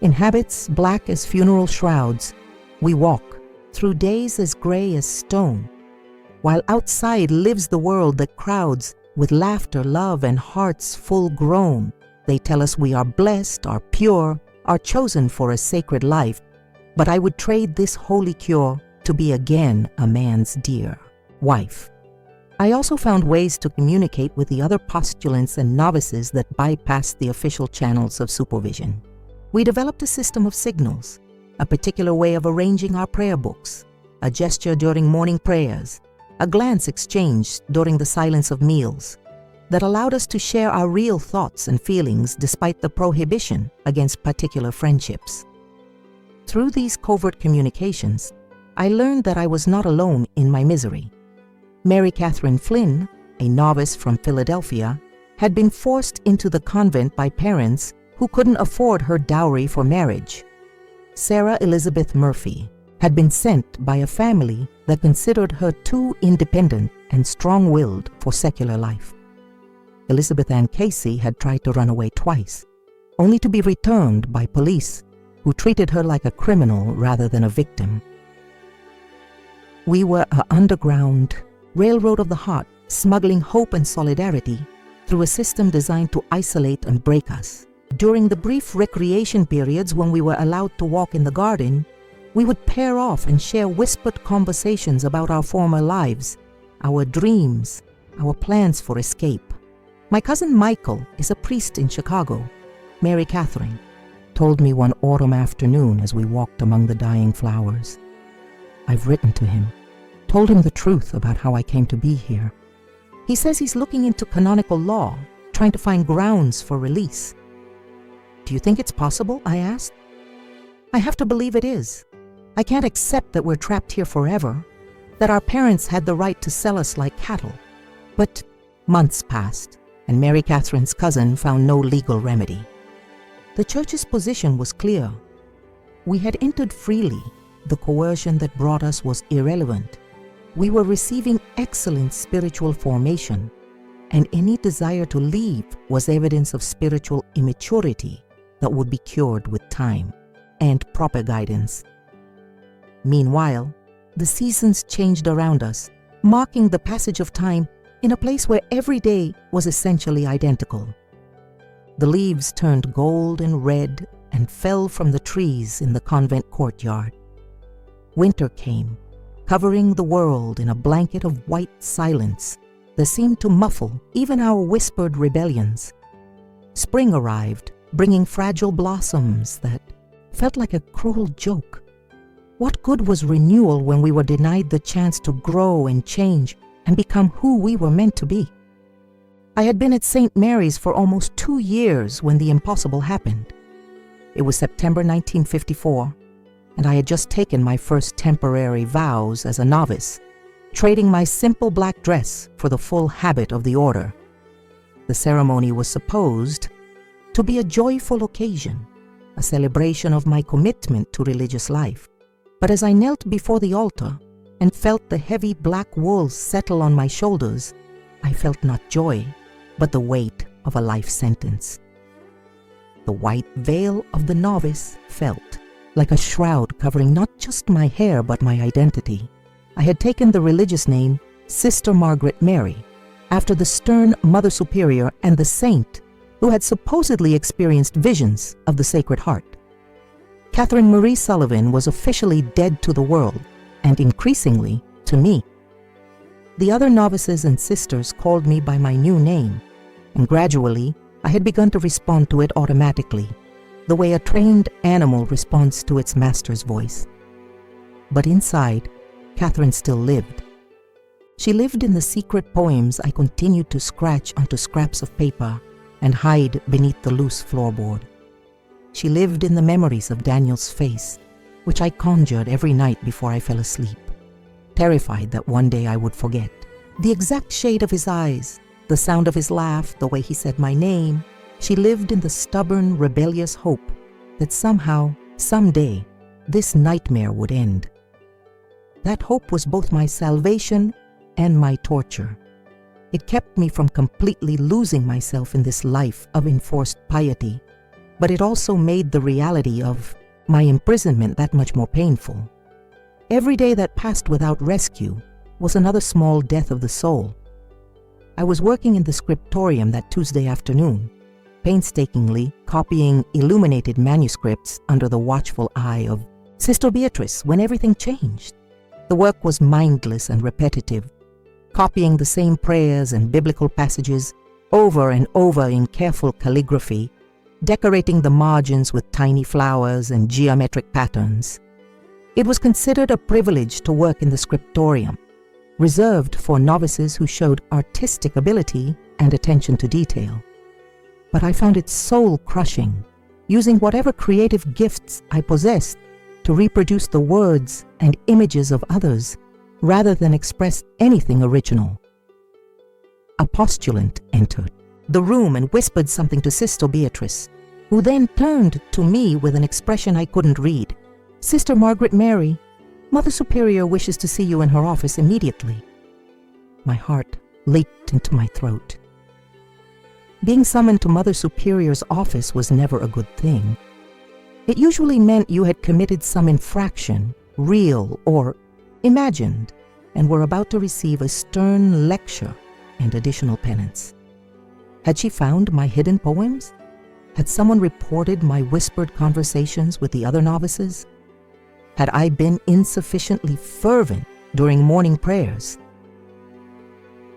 In habits black as funeral shrouds, we walk through days as gray as stone, while outside lives the world that crowds with laughter, love, and hearts full grown. They tell us we are blessed, are pure, are chosen for a sacred life, but I would trade this holy cure to be again a man's dear wife. I also found ways to communicate with the other postulants and novices that bypassed the official channels of supervision. We developed a system of signals, a particular way of arranging our prayer books, a gesture during morning prayers, a glance exchanged during the silence of meals, that allowed us to share our real thoughts and feelings despite the prohibition against particular friendships. Through these covert communications, I learned that I was not alone in my misery. Mary Catherine Flynn, a novice from Philadelphia, had been forced into the convent by parents who couldn't afford her dowry for marriage. Sarah Elizabeth Murphy had been sent by a family that considered her too independent and strong-willed for secular life. Elizabeth Ann Casey had tried to run away twice, only to be returned by police who treated her like a criminal rather than a victim. We were an underground railroad of the heart, smuggling hope and solidarity through a system designed to isolate and break us. During the brief recreation periods when we were allowed to walk in the garden, we would pair off and share whispered conversations about our former lives, our dreams, our plans for escape. My cousin Michael is a priest in Chicago. Mary Catherine told me one autumn afternoon as we walked among the dying flowers. I've written to him, told him the truth about how I came to be here. He says he's looking into canonical law, trying to find grounds for release. Do you think it's possible? I asked. I have to believe it is. I can't accept that we're trapped here forever, that our parents had the right to sell us like cattle. But months passed, and Mary Catherine's cousin found no legal remedy. The church's position was clear. We had entered freely. The coercion that brought us was irrelevant. We were receiving excellent spiritual formation, and any desire to leave was evidence of spiritual immaturity that would be cured with time and proper guidance. Meanwhile, the seasons changed around us, marking the passage of time in a place where every day was essentially identical. The leaves turned gold and red and fell from the trees in the convent courtyard. Winter came, covering the world in a blanket of white silence that seemed to muffle even our whispered rebellions. Spring arrived, bringing fragile blossoms that felt like a cruel joke. What good was renewal when we were denied the chance to grow and change and become who we were meant to be? I had been at St. Mary's for almost 2 years when the impossible happened. It was September 1954, and I had just taken my first temporary vows as a novice, trading my simple black dress for the full habit of the order. The ceremony was supposed to be a joyful occasion, a celebration of my commitment to religious life. But as I knelt before the altar and felt the heavy black wool settle on my shoulders, I felt not joy, but the weight of a life sentence. The white veil of the novice felt like a shroud covering not just my hair but my identity. I had taken the religious name Sister Margaret Mary, after the stern Mother Superior and the saint who had supposedly experienced visions of the Sacred Heart. Catherine Marie Sullivan was officially dead to the world, and increasingly to me. The other novices and sisters called me by my new name, and gradually I had begun to respond to it automatically, the way a trained animal responds to its master's voice. But inside, Catherine still lived. She lived in the secret poems I continued to scratch onto scraps of paper and hide beneath the loose floorboard. She lived in the memories of Daniel's face, which I conjured every night before I fell asleep, terrified that one day I would forget. The exact shade of his eyes, the sound of his laugh, the way he said my name. She lived in the stubborn, rebellious hope that somehow, someday, this nightmare would end. That hope was both my salvation and my torture. It kept me from completely losing myself in this life of enforced piety, but it also made the reality of my imprisonment that much more painful. Every day that passed without rescue was another small death of the soul. I was working in the scriptorium that Tuesday afternoon, painstakingly copying illuminated manuscripts under the watchful eye of Sister Beatrice when everything changed. The work was mindless and repetitive, copying the same prayers and biblical passages over and over in careful calligraphy, decorating the margins with tiny flowers and geometric patterns. It was considered a privilege to work in the scriptorium, reserved for novices who showed artistic ability and attention to detail. But I found it soul-crushing, using whatever creative gifts I possessed to reproduce the words and images of others rather than express anything original. A postulant entered the room and whispered something to Sister Beatrice, who then turned to me with an expression I couldn't read. "Sister Margaret Mary, Mother Superior wishes to see you in her office immediately." My heart leaped into my throat. Being summoned to Mother Superior's office was never a good thing. It usually meant you had committed some infraction, real or imagined, and were about to receive a stern lecture and additional penance. Had she found my hidden poems? Had someone reported my whispered conversations with the other novices? Had I been insufficiently fervent during morning prayers?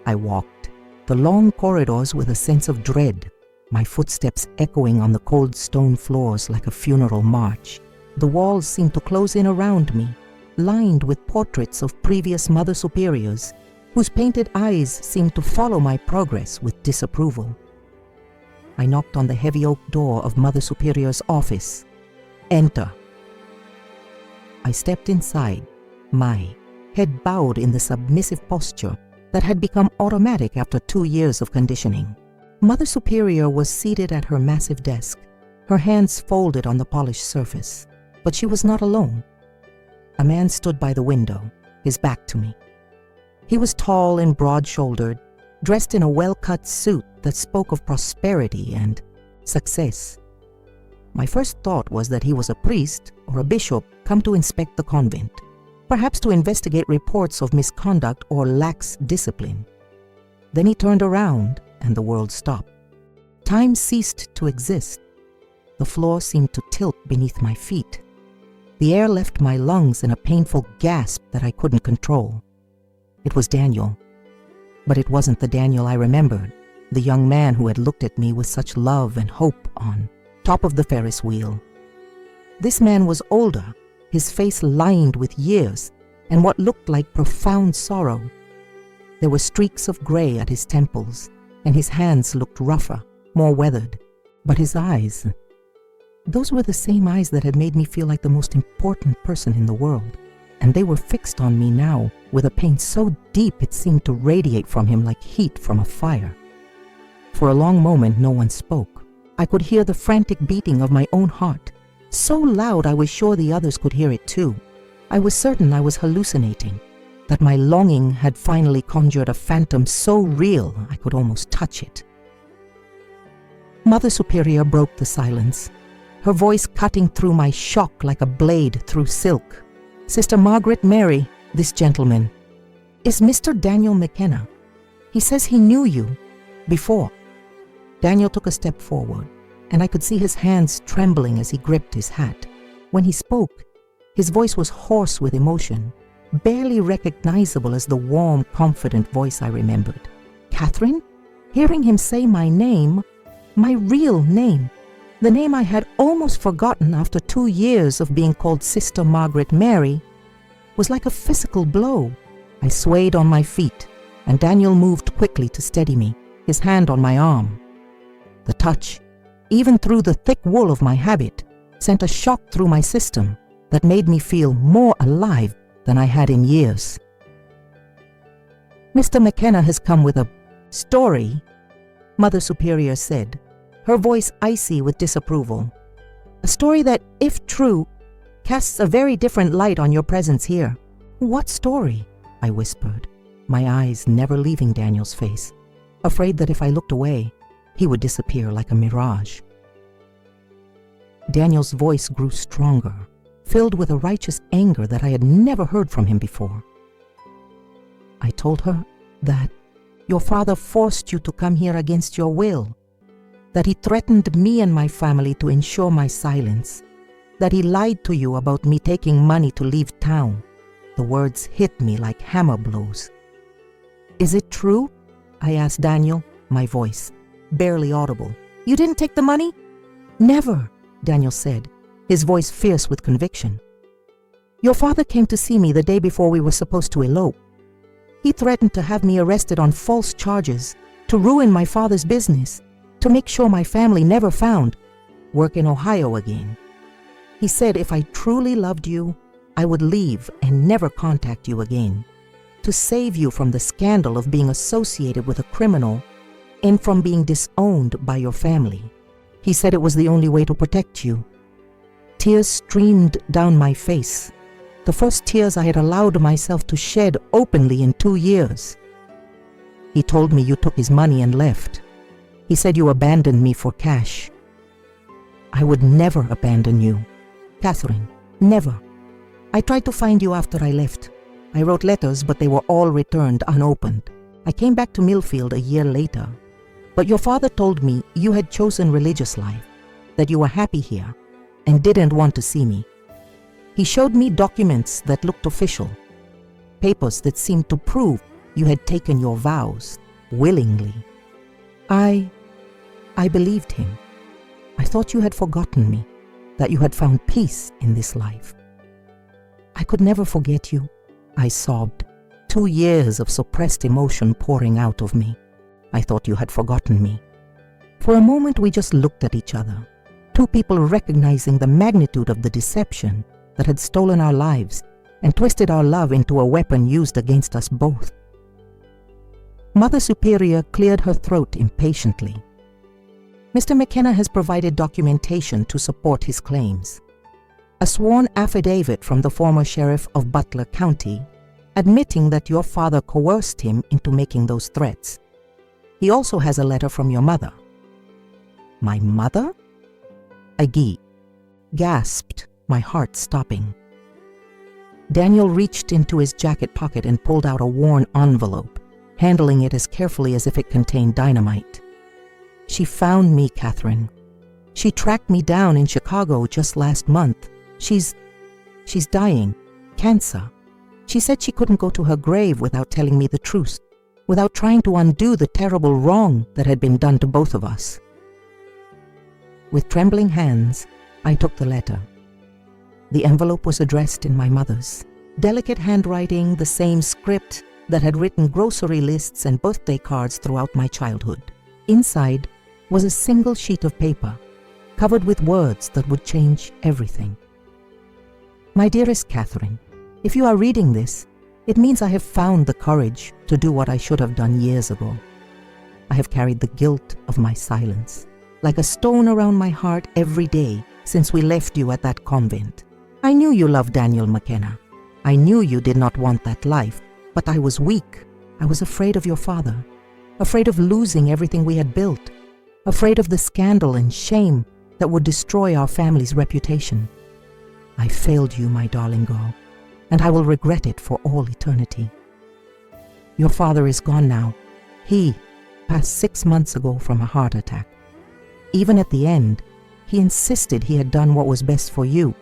I walked the long corridors with a sense of dread, my footsteps echoing on the cold stone floors like a funeral march. The walls seemed to close in around me, lined with portraits of previous Mother Superiors, whose painted eyes seemed to follow my progress with disapproval. I knocked on the heavy oak door of Mother Superior's office. "Enter." I stepped inside, my head bowed in the submissive posture that had become automatic after 2 years of conditioning. Mother Superior was seated at her massive desk, her hands folded on the polished surface, but she was not alone. A man stood by the window, his back to me. He was tall and broad-shouldered, dressed in a well-cut suit that spoke of prosperity and success. My first thought was that he was a priest or a bishop come to inspect the convent, perhaps to investigate reports of misconduct or lax discipline. Then he turned around and the world stopped. Time ceased to exist. The floor seemed to tilt beneath my feet. The air left my lungs in a painful gasp that I couldn't control. It was Daniel. But it wasn't the Daniel I remembered, the young man who had looked at me with such love and hope on top of the Ferris wheel. This man was older, his face lined with years and what looked like profound sorrow. There were streaks of gray at his temples, and his hands looked rougher, more weathered. But his eyes, those were the same eyes that had made me feel like the most important person in the world, and they were fixed on me now with a pain so deep it seemed to radiate from him like heat from a fire. For a long moment no one spoke. I could hear the frantic beating of my own heart, so loud I was sure the others could hear it too. I was certain I was hallucinating, that my longing had finally conjured a phantom so real I could almost touch it. Mother Superior broke the silence, her voice cutting through my shock like a blade through silk. "Sister Margaret Mary, this gentleman is Mr. Daniel McKenna. He says he knew you before." Daniel took a step forward, and I could see his hands trembling as he gripped his hat. When he spoke, his voice was hoarse with emotion, barely recognizable as the warm, confident voice I remembered. Catherine? Hearing him say my name, my real name, the name I had almost forgotten after 2 years of being called Sister Margaret Mary, was like a physical blow. I swayed on my feet, and Daniel moved quickly to steady me, his hand on my arm. The touch, even through the thick wool of my habit, sent a shock through my system that made me feel more alive than I had in years. Mr. McKenna has come with a story, Mother Superior said, her voice icy with disapproval. A story that, if true, casts a very different light on your presence here. What story? I whispered, my eyes never leaving Daniel's face, afraid that if I looked away, he would disappear like a mirage. Daniel's voice grew stronger, filled with a righteous anger that I had never heard from him before. I told her that your father forced you to come here against your will, that he threatened me and my family to ensure my silence, that he lied to you about me taking money to leave town. The words hit me like hammer blows. Is it true? I asked Daniel, my voice barely audible. You didn't take the money? Never, Daniel said, his voice fierce with conviction. Your father came to see me the day before we were supposed to elope. He threatened to have me arrested on false charges, to ruin my father's business, to make sure my family never found work in Ohio again. He said if I truly loved you, I would leave and never contact you again, to save you from the scandal of being associated with a criminal and from being disowned by your family. He said it was the only way to protect you. Tears streamed down my face, the first tears I had allowed myself to shed openly in 2 years. He told me you took his money and left. He said you abandoned me for cash. I would never abandon you, Catherine, never. I tried to find you after I left. I wrote letters, but they were all returned unopened. I came back to Millfield a year later. But your father told me you had chosen religious life, that you were happy here, and didn't want to see me. He showed me documents that looked official, papers that seemed to prove you had taken your vows willingly. I believed him. I thought you had forgotten me, that you had found peace in this life. I could never forget you, I sobbed, 2 years of suppressed emotion pouring out of me. I thought you had forgotten me. For a moment we just looked at each other, two people recognizing the magnitude of the deception that had stolen our lives and twisted our love into a weapon used against us both. Mother Superior cleared her throat impatiently. Mr. McKenna has provided documentation to support his claims. A sworn affidavit from the former sheriff of Butler County, admitting that your father coerced him into making those threats. He also has a letter from your mother. My mother? I gasped, my heart stopping. Daniel reached into his jacket pocket and pulled out a worn envelope, handling it as carefully as if it contained dynamite. She found me, Catherine. She tracked me down in Chicago just last month. She's dying. Cancer. She said she couldn't go to her grave without telling me the truth, without trying to undo the terrible wrong that had been done to both of us. With trembling hands, I took the letter. The envelope was addressed in my mother's, delicate handwriting, the same script that had written grocery lists and birthday cards throughout my childhood. Inside was a single sheet of paper, covered with words that would change everything. My dearest Catherine, if you are reading this, it means I have found the courage to do what I should have done years ago. I have carried the guilt of my silence, like a stone around my heart every day since we left you at that convent. I knew you loved Daniel McKenna. I knew you did not want that life, but I was weak. I was afraid of your father, afraid of losing everything we had built, afraid of the scandal and shame that would destroy our family's reputation. I failed you, my darling girl, and I will regret it for all eternity. Your father is gone now. He passed 6 months ago from a heart attack. Even at the end, he insisted he had done what was best for you,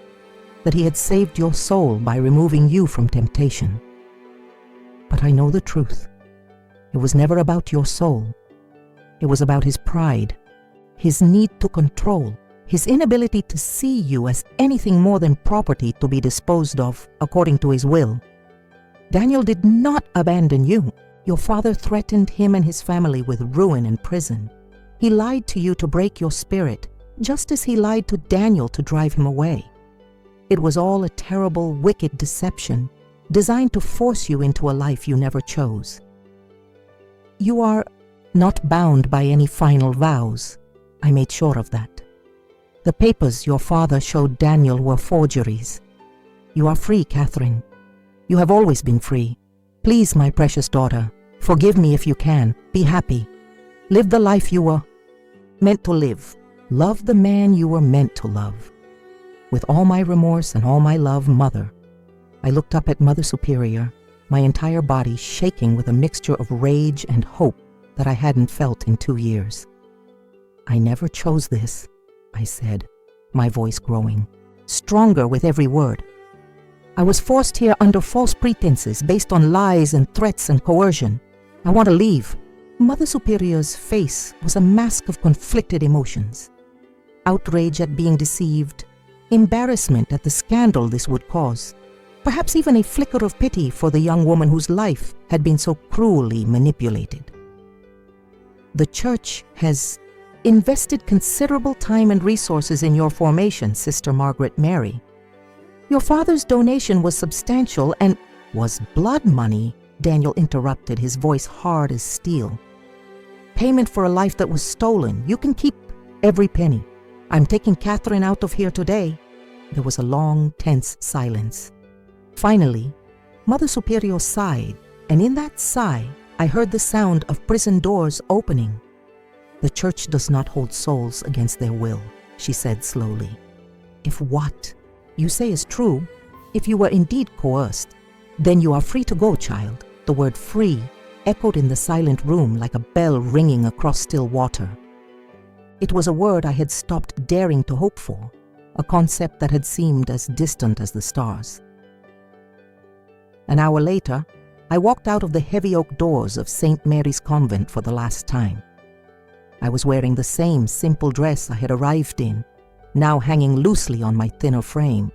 that he had saved your soul by removing you from temptation. But I know the truth. It was never about your soul. It was about his pride, his need to control, his inability to see you as anything more than property to be disposed of according to his will. Daniel did not abandon you. Your father threatened him and his family with ruin and prison. He lied to you to break your spirit, just as he lied to Daniel to drive him away. It was all a terrible, wicked deception designed to force you into a life you never chose. You are not bound by any final vows. I made sure of that. The papers your father showed Daniel were forgeries. You are free, Catherine. You have always been free. Please, my precious daughter, forgive me if you can. Be happy. Live the life you were meant to live. Love the man you were meant to love. With all my remorse and all my love, Mother. I looked up at Mother Superior, my entire body shaking with a mixture of rage and hope that I hadn't felt in 2 years. I never chose this, I said, my voice growing, stronger with every word. I was forced here under false pretenses based on lies and threats and coercion. I want to leave. Mother Superior's face was a mask of conflicted emotions. Outrage at being deceived, embarrassment at the scandal this would cause, perhaps even a flicker of pity for the young woman whose life had been so cruelly manipulated. The church has invested considerable time and resources in your formation, Sister Margaret Mary. Your father's donation was substantial and was blood money, Daniel interrupted, his voice hard as steel. Payment for a life that was stolen. You can keep every penny. I'm taking Catherine out of here today. There was a long, tense silence. Finally, Mother Superior sighed, and in that sigh, I heard the sound of prison doors opening. The church does not hold souls against their will, she said slowly. If what you say is true, if you were indeed coerced, then you are free to go, child. The word free echoed in the silent room like a bell ringing across still water. It was a word I had stopped daring to hope for, a concept that had seemed as distant as the stars. An hour later, I walked out of the heavy oak doors of St. Mary's Convent for the last time. I was wearing the same simple dress I had arrived in, now hanging loosely on my thinner frame.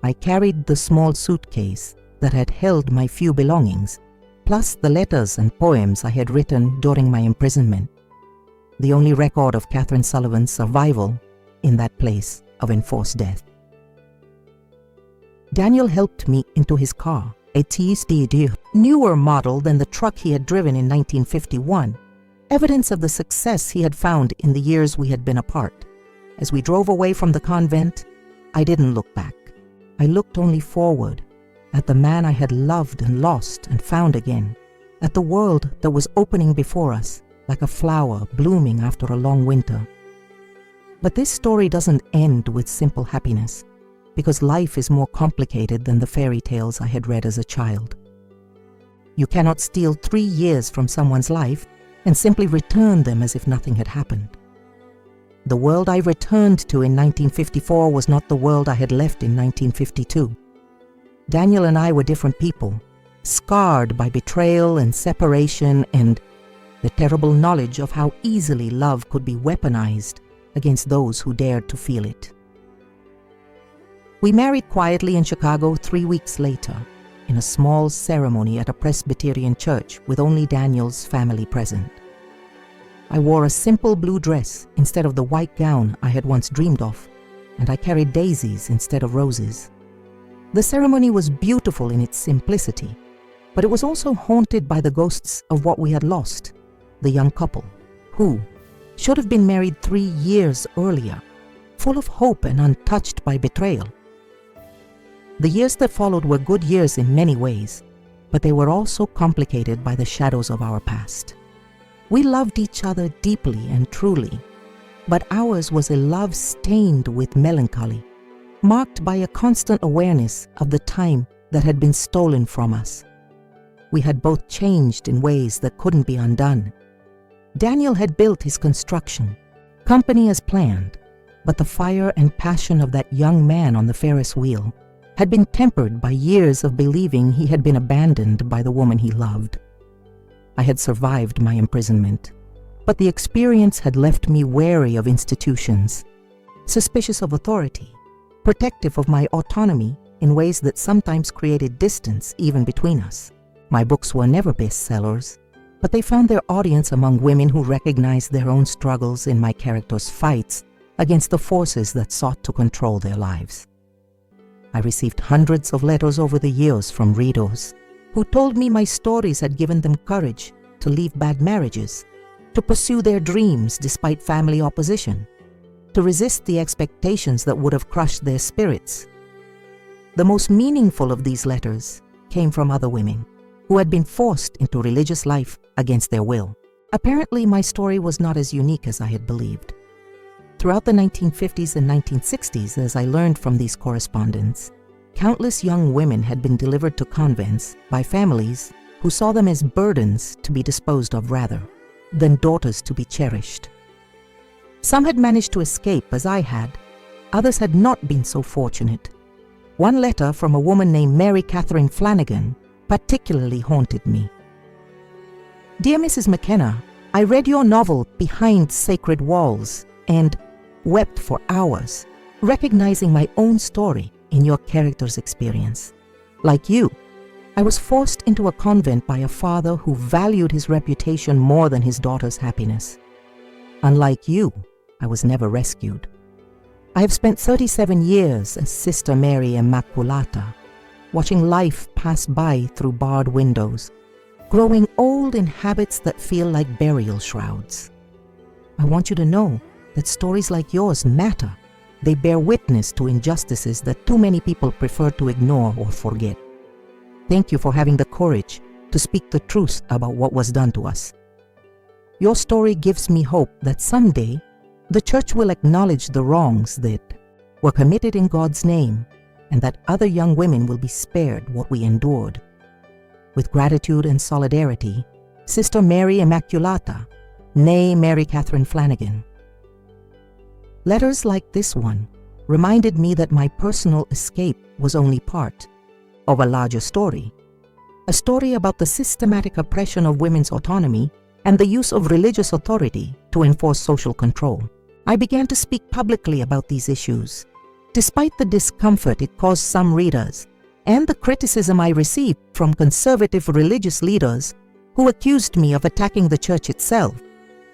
I carried the small suitcase that had held my few belongings, plus the letters and poems I had written during my imprisonment, the only record of Catherine Sullivan's survival in that place of enforced death. Daniel helped me into his car, a TSD, newer model than the truck he had driven in 1951, evidence of the success he had found in the years we had been apart. As we drove away from the convent, I didn't look back. I looked only forward, at the man I had loved and lost and found again, at the world that was opening before us like a flower blooming after a long winter. But this story doesn't end with simple happiness, because life is more complicated than the fairy tales I had read as a child. You cannot steal 3 years from someone's life and simply return them as if nothing had happened. The world I returned to in 1954 was not the world I had left in 1952. Daniel and I were different people, scarred by betrayal and separation and the terrible knowledge of how easily love could be weaponized against those who dared to feel it. We married quietly in Chicago 3 weeks later, in a small ceremony at a Presbyterian church with only Daniel's family present. I wore a simple blue dress instead of the white gown I had once dreamed of, and I carried daisies instead of roses. The ceremony was beautiful in its simplicity, but it was also haunted by the ghosts of what we had lost, the young couple, who should have been married 3 years earlier, full of hope and untouched by betrayal. The years that followed were good years in many ways, but they were also complicated by the shadows of our past. We loved each other deeply and truly, but ours was a love stained with melancholy, marked by a constant awareness of the time that had been stolen from us. We had both changed in ways that couldn't be undone. Daniel had built his construction, company as planned, but the fire and passion of that young man on the Ferris wheel had been tempered by years of believing he had been abandoned by the woman he loved. I had survived my imprisonment, but the experience had left me wary of institutions, suspicious of authority, protective of my autonomy in ways that sometimes created distance even between us. My books were never bestsellers, but they found their audience among women who recognized their own struggles in my characters' fights against the forces that sought to control their lives. I received hundreds of letters over the years from readers who told me my stories had given them courage to leave bad marriages, to pursue their dreams despite family opposition, to resist the expectations that would have crushed their spirits. The most meaningful of these letters came from other women who had been forced into religious life against their will. Apparently, my story was not as unique as I had believed. Throughout the 1950s and 1960s, as I learned from these correspondents, countless young women had been delivered to convents by families who saw them as burdens to be disposed of rather than daughters to be cherished. Some had managed to escape, as I had. Others had not been so fortunate. One letter from a woman named Mary Catherine Flanagan particularly haunted me. "Dear Mrs. McKenna, I read your novel Behind Sacred Walls and wept for hours, recognizing my own story in your character's experience. Like you, I was forced into a convent by a father who valued his reputation more than his daughter's happiness. Unlike you, I was never rescued. I have spent 37 years as Sister Mary Immaculata, watching life pass by through barred windows, growing old in habits that feel like burial shrouds. I want you to know that stories like yours matter. They bear witness to injustices that too many people prefer to ignore or forget. Thank you for having the courage to speak the truth about what was done to us. Your story gives me hope that someday the Church will acknowledge the wrongs that were committed in God's name and that other young women will be spared what we endured. With gratitude and solidarity, Sister Mary Immaculata, née Mary Catherine Flanagan." Letters like this one reminded me that my personal escape was only part of a larger story, a story about the systematic oppression of women's autonomy and the use of religious authority to enforce social control. I began to speak publicly about these issues, despite the discomfort it caused some readers and the criticism I received from conservative religious leaders who accused me of attacking the Church itself.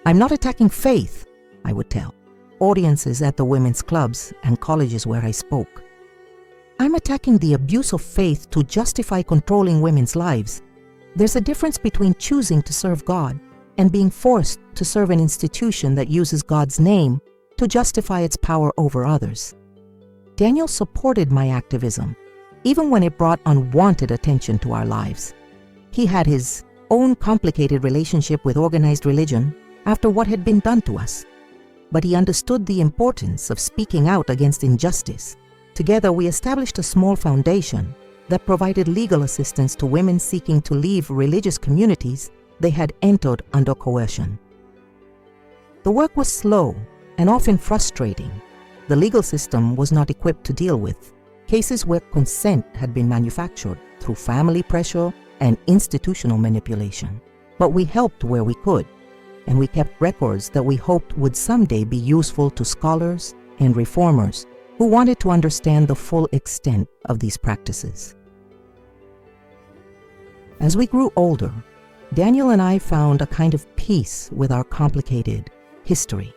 "I'm not attacking faith," I would tell audiences at the women's clubs and colleges where I spoke. "I'm attacking the abuse of faith to justify controlling women's lives. There's a difference between choosing to serve God and being forced to serve an institution that uses God's name to justify its power over others." Daniel supported my activism, even when it brought unwanted attention to our lives. He had his own complicated relationship with organized religion after what had been done to us, but he understood the importance of speaking out against injustice. Together, we established a small foundation that provided legal assistance to women seeking to leave religious communities they had entered under coercion. The work was slow and often frustrating. The legal system was not equipped to deal with cases where consent had been manufactured through family pressure and institutional manipulation. But we helped where we could, and we kept records that we hoped would someday be useful to scholars and reformers who wanted to understand the full extent of these practices. As we grew older, Daniel and I found a kind of peace with our complicated history.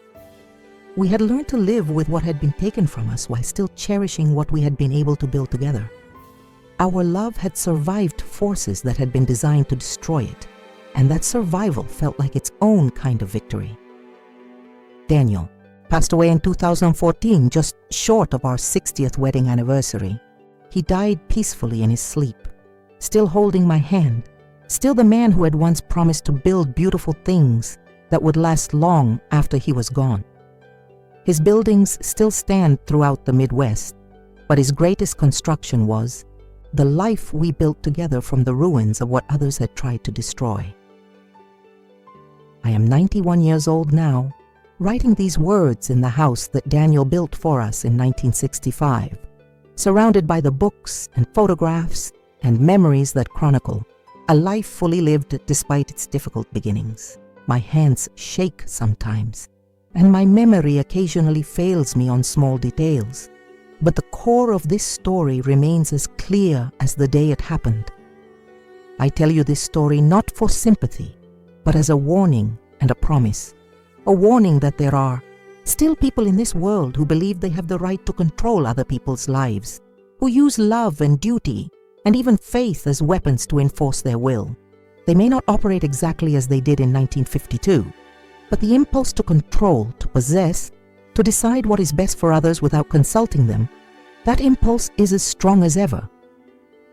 We had learned to live with what had been taken from us while still cherishing what we had been able to build together. Our love had survived forces that had been designed to destroy it, and that survival felt like its own kind of victory. Daniel passed away in 2014, just short of our 60th wedding anniversary. He died peacefully in his sleep, still holding my hand, still the man who had once promised to build beautiful things that would last long after he was gone. His buildings still stand throughout the Midwest, but his greatest construction was the life we built together from the ruins of what others had tried to destroy. I am 91 years old now, writing these words in the house that Daniel built for us in 1965, surrounded by the books and photographs and memories that chronicle a life fully lived despite its difficult beginnings. My hands shake sometimes, and my memory occasionally fails me on small details. But the core of this story remains as clear as the day it happened. I tell you this story not for sympathy, but as a warning and a promise. A warning that there are still people in this world who believe they have the right to control other people's lives, who use love and duty and even faith as weapons to enforce their will. They may not operate exactly as they did in 1952, but the impulse to control, to possess, to decide what is best for others without consulting them, that impulse is as strong as ever.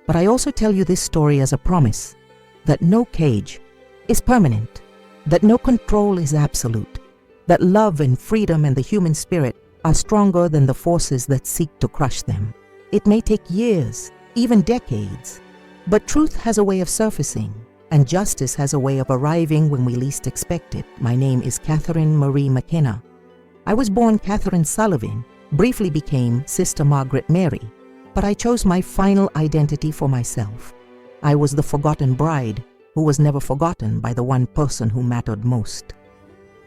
But I also tell you this story as a promise that no cage is permanent, that no control is absolute, that love and freedom and the human spirit are stronger than the forces that seek to crush them. It may take years, even decades, but truth has a way of surfacing, and justice has a way of arriving when we least expect it. My name is Catherine Marie McKenna. I was born Catherine Sullivan, briefly became Sister Margaret Mary, but I chose my final identity for myself. I was the forgotten bride who was never forgotten by the one person who mattered most.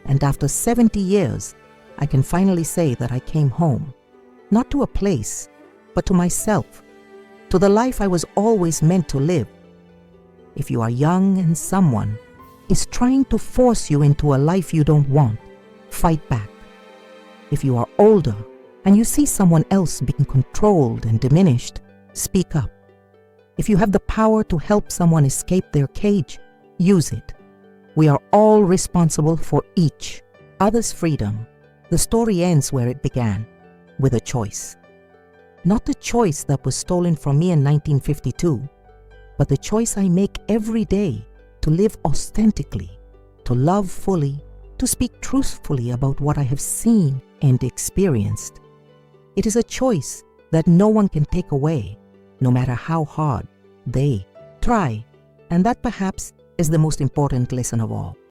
And after 70 years, I can finally say that I came home, not to a place, but to myself, to the life I was always meant to live. If you are young and someone is trying to force you into a life you don't want, fight back. If you are older and you see someone else being controlled and diminished, speak up. If you have the power to help someone escape their cage, use it. We are all responsible for each other's freedom. The story ends where it began, with a choice. Not the choice that was stolen from me in 1952, but the choice I make every day to live authentically, to love fully, to speak truthfully about what I have seen and experienced. It is a choice that no one can take away, no matter how hard they try, and that perhaps is the most important lesson of all.